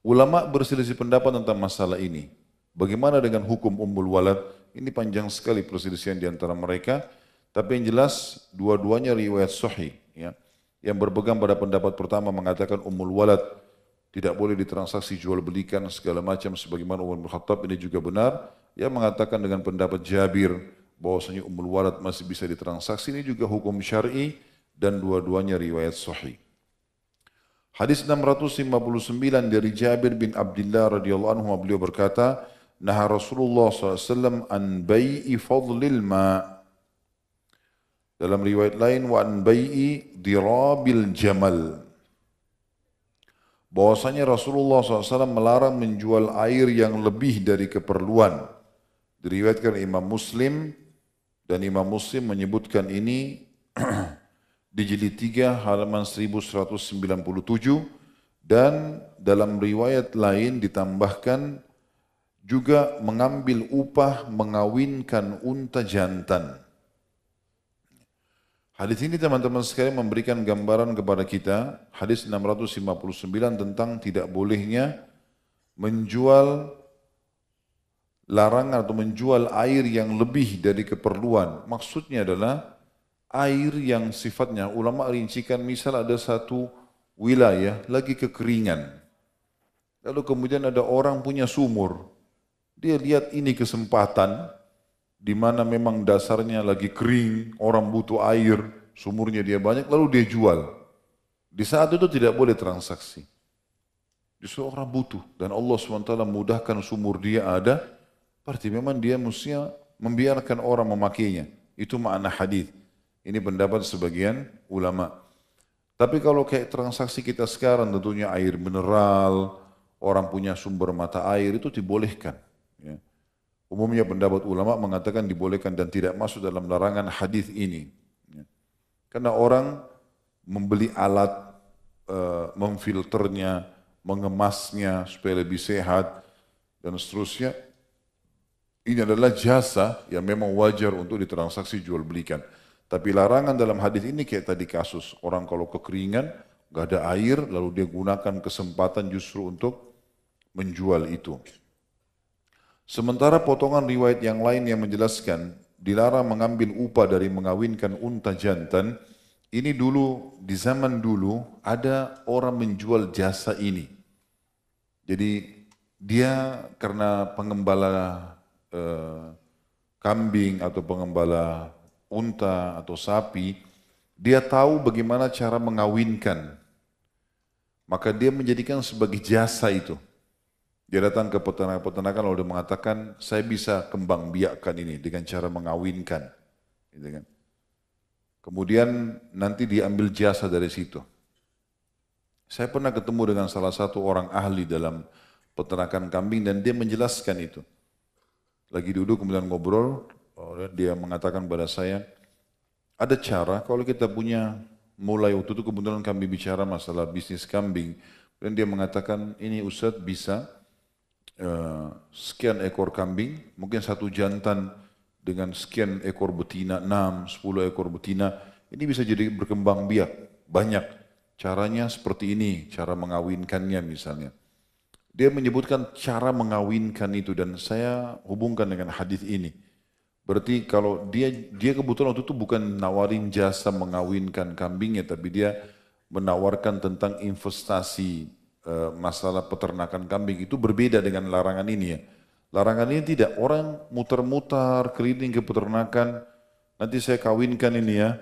Ulama berselisih pendapat tentang masalah ini. Bagaimana dengan hukum ummul walad? Ini panjang sekali perselisihan di antara mereka, tapi yang jelas dua-duanya riwayat sahih. Ya. Yang berpegang pada pendapat pertama mengatakan ummul walad tidak boleh ditransaksi jual belikan segala macam sebagaimana Umar bin Khattab, ini juga benar. Yang mengatakan dengan pendapat Jabir bahwasanya ummul walad masih bisa ditransaksi, ini juga hukum syar'i dan dua-duanya riwayat sahih. Hadis 659 dari Jabir bin Abdullah radhiyallahu anhu, beliau berkata, "Naha Rasulullah SAW an bai'i fadlil ma." Dalam riwayat lain, wa an bai'i dirabil jamal. Bahwasanya Rasulullah SAW melarang menjual air yang lebih dari keperluan. Diriwayatkan Imam Muslim, dan Imam Muslim menyebutkan ini di jilid 3 halaman 1197, dan dalam riwayat lain ditambahkan juga mengambil upah mengawinkan unta jantan. Hadis ini teman-teman sekalian memberikan gambaran kepada kita, hadis 659 tentang tidak bolehnya menjual larangan atau menjual air yang lebih dari keperluan. Maksudnya adalah air yang sifatnya, ulama rincikan misal ada satu wilayah lagi kekeringan. Lalu kemudian ada orang punya sumur. Dia lihat ini kesempatan di mana memang dasarnya lagi kering, orang butuh air, sumurnya dia banyak, lalu dia jual. Di saat itu tidak boleh transaksi. Justru orang butuh dan Allah SWT mudahkan sumur dia ada, berarti memang dia mestinya membiarkan orang memakainya. Itu makna hadis. Ini pendapat sebagian ulama. Tapi kalau kayak transaksi kita sekarang tentunya air mineral, orang punya sumber mata air itu dibolehkan. Ya. Umumnya pendapat ulama mengatakan dibolehkan dan tidak masuk dalam larangan hadis ini. Ya. Karena orang membeli alat, memfilternya, mengemasnya supaya lebih sehat dan seterusnya. Ini adalah jasa yang memang wajar untuk ditransaksi jual belikan. Tapi larangan dalam hadis ini kayak tadi kasus orang kalau kekeringan, gak ada air, lalu dia gunakan kesempatan justru untuk menjual itu. Sementara potongan riwayat yang lain yang menjelaskan dilarang mengambil upah dari mengawinkan unta jantan, ini dulu di zaman dulu ada orang menjual jasa ini. Jadi dia karena pengembala kambing atau pengembala unta atau sapi, dia tahu bagaimana cara mengawinkan. Maka dia menjadikan sebagai jasa itu. Dia datang ke peternak-peternakan lalu dia mengatakan, saya bisa kembang biakkan ini dengan cara mengawinkan. Gitu kan. Kemudian nanti diambil jasa dari situ. Saya pernah ketemu dengan salah satu orang ahli dalam peternakan kambing dan dia menjelaskan itu. Lagi duduk kemudian ngobrol, dia mengatakan pada saya, ada cara kalau kita punya, mulai waktu itu kebetulan kami bicara masalah bisnis kambing, dan dia mengatakan, ini Ustadz bisa sekian ekor kambing, mungkin satu jantan dengan sekian ekor betina, 6, 10 ekor betina, ini bisa jadi berkembang biak, banyak. Caranya seperti ini, cara mengawinkannya misalnya. Dia menyebutkan cara mengawinkan itu dan saya hubungkan dengan hadis ini. Berarti kalau dia kebetulan waktu itu bukan nawarin jasa mengawinkan kambingnya, tapi dia menawarkan tentang investasi masalah peternakan kambing. Itu berbeda dengan larangan ini ya. Larangan ini tidak, orang muter-muter keliling ke peternakan, nanti saya kawinkan ini ya,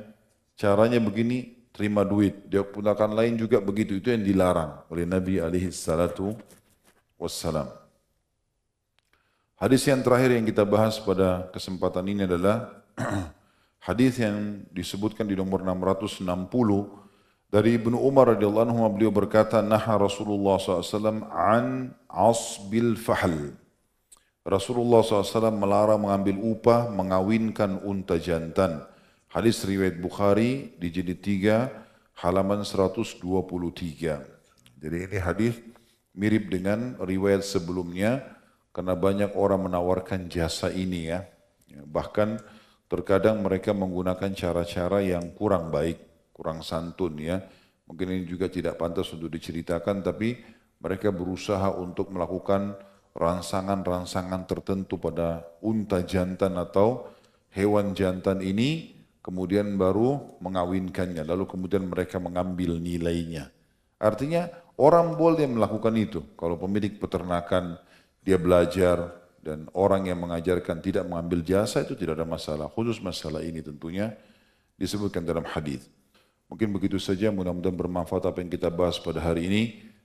caranya begini, terima duit. Dia peternakan lain juga begitu, itu yang dilarang oleh Nabi SAW. Hadis yang terakhir yang kita bahas pada kesempatan ini adalah hadis yang disebutkan di nomor 660 dari Ibnu Umar radhiyallahu anhu, beliau berkata, naha Rasulullah SAW an asbil fahl. Rasulullah SAW melarang mengambil upah mengawinkan unta jantan. Hadis riwayat Bukhari di jilid 3 halaman 123. Jadi ini hadis mirip dengan riwayat sebelumnya. Karena banyak orang menawarkan jasa ini ya. Bahkan terkadang mereka menggunakan cara-cara yang kurang baik, kurang santun ya. Mungkin ini juga tidak pantas untuk diceritakan, tapi mereka berusaha untuk melakukan rangsangan-rangsangan tertentu pada unta jantan atau hewan jantan ini, kemudian baru mengawinkannya, lalu kemudian mereka mengambil nilainya. Artinya orang boleh melakukan itu, kalau pemilik peternakan dia belajar dan orang yang mengajarkan tidak mengambil jasa itu tidak ada masalah. Khusus masalah ini tentunya disebutkan dalam hadis. Mungkin begitu saja, mudah-mudahan bermanfaat apa yang kita bahas pada hari ini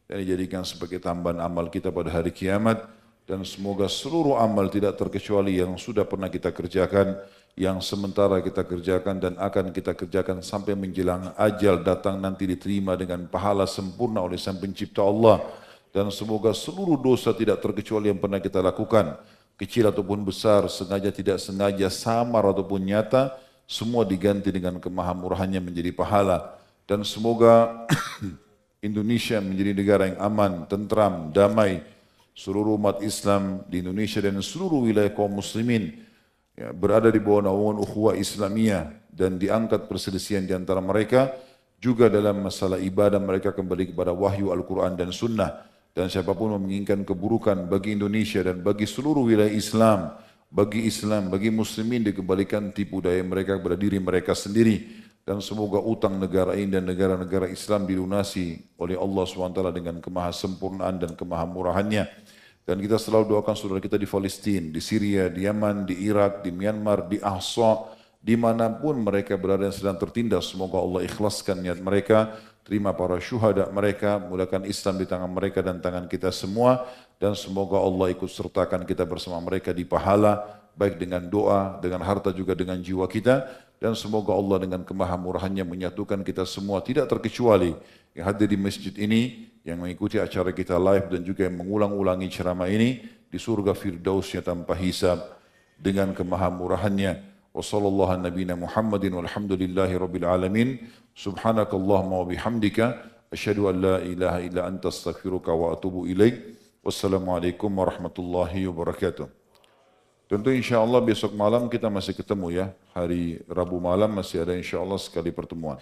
dan dijadikan sebagai tambahan amal kita pada hari kiamat, dan semoga seluruh amal tidak terkecuali yang sudah pernah kita kerjakan, yang sementara kita kerjakan dan akan kita kerjakan sampai menjelang ajal datang nanti diterima dengan pahala sempurna oleh Sang Pencipta Allah. Dan semoga seluruh dosa tidak terkecuali yang pernah kita lakukan, kecil ataupun besar, sengaja tidak sengaja, samar ataupun nyata, semua diganti dengan kemahamurahannya menjadi pahala. Dan semoga Indonesia menjadi negara yang aman, tentram, damai. Seluruh umat Islam di Indonesia dan seluruh wilayah kaum muslimin ya, berada di bawah naungan ukhuwah Islamiyah dan diangkat perselisihan di antara mereka. Juga dalam masalah ibadah mereka kembali kepada wahyu Al-Quran dan Sunnah. Dan siapapun menginginkan keburukan bagi Indonesia dan bagi seluruh wilayah Islam, bagi muslimin dikembalikan tipu daya mereka kepada diri mereka sendiri. Dan semoga utang negara ini dan negara-negara Islam dilunasi oleh Allah SWT dengan kemahasempurnaan dan kemahamurahannya. Dan kita selalu doakan saudara kita di Palestina, di Syria, di Yaman, di Irak, di Myanmar, di Ahsa, dimanapun mereka berada yang sedang tertindas. Semoga Allah ikhlaskan niat mereka, terima para syuhada mereka, mulakan Islam di tangan mereka dan tangan kita semua. Dan semoga Allah ikut sertakan kita bersama mereka di pahala, baik dengan doa, dengan harta juga dengan jiwa kita. Dan semoga Allah dengan kemahamurahannya menyatukan kita semua, tidak terkecuali yang hadir di masjid ini, yang mengikuti acara kita live dan juga yang mengulang-ulangi ceramah ini di surga firdausnya tanpa hisab dengan kemahamurahannya. Wa sallallahu nabiyana Muhammadin walhamdulillahi rabbil alamin. Subhanakallahumma wa bihamdika asyhadu an la ilaha illa anta astaghfiruka wa atubu ilaik. Wassalamualaikum warahmatullahi wabarakatuh. Tentu insya Allah besok malam kita masih ketemu ya. Hari Rabu malam masih ada insya Allah sekali pertemuan.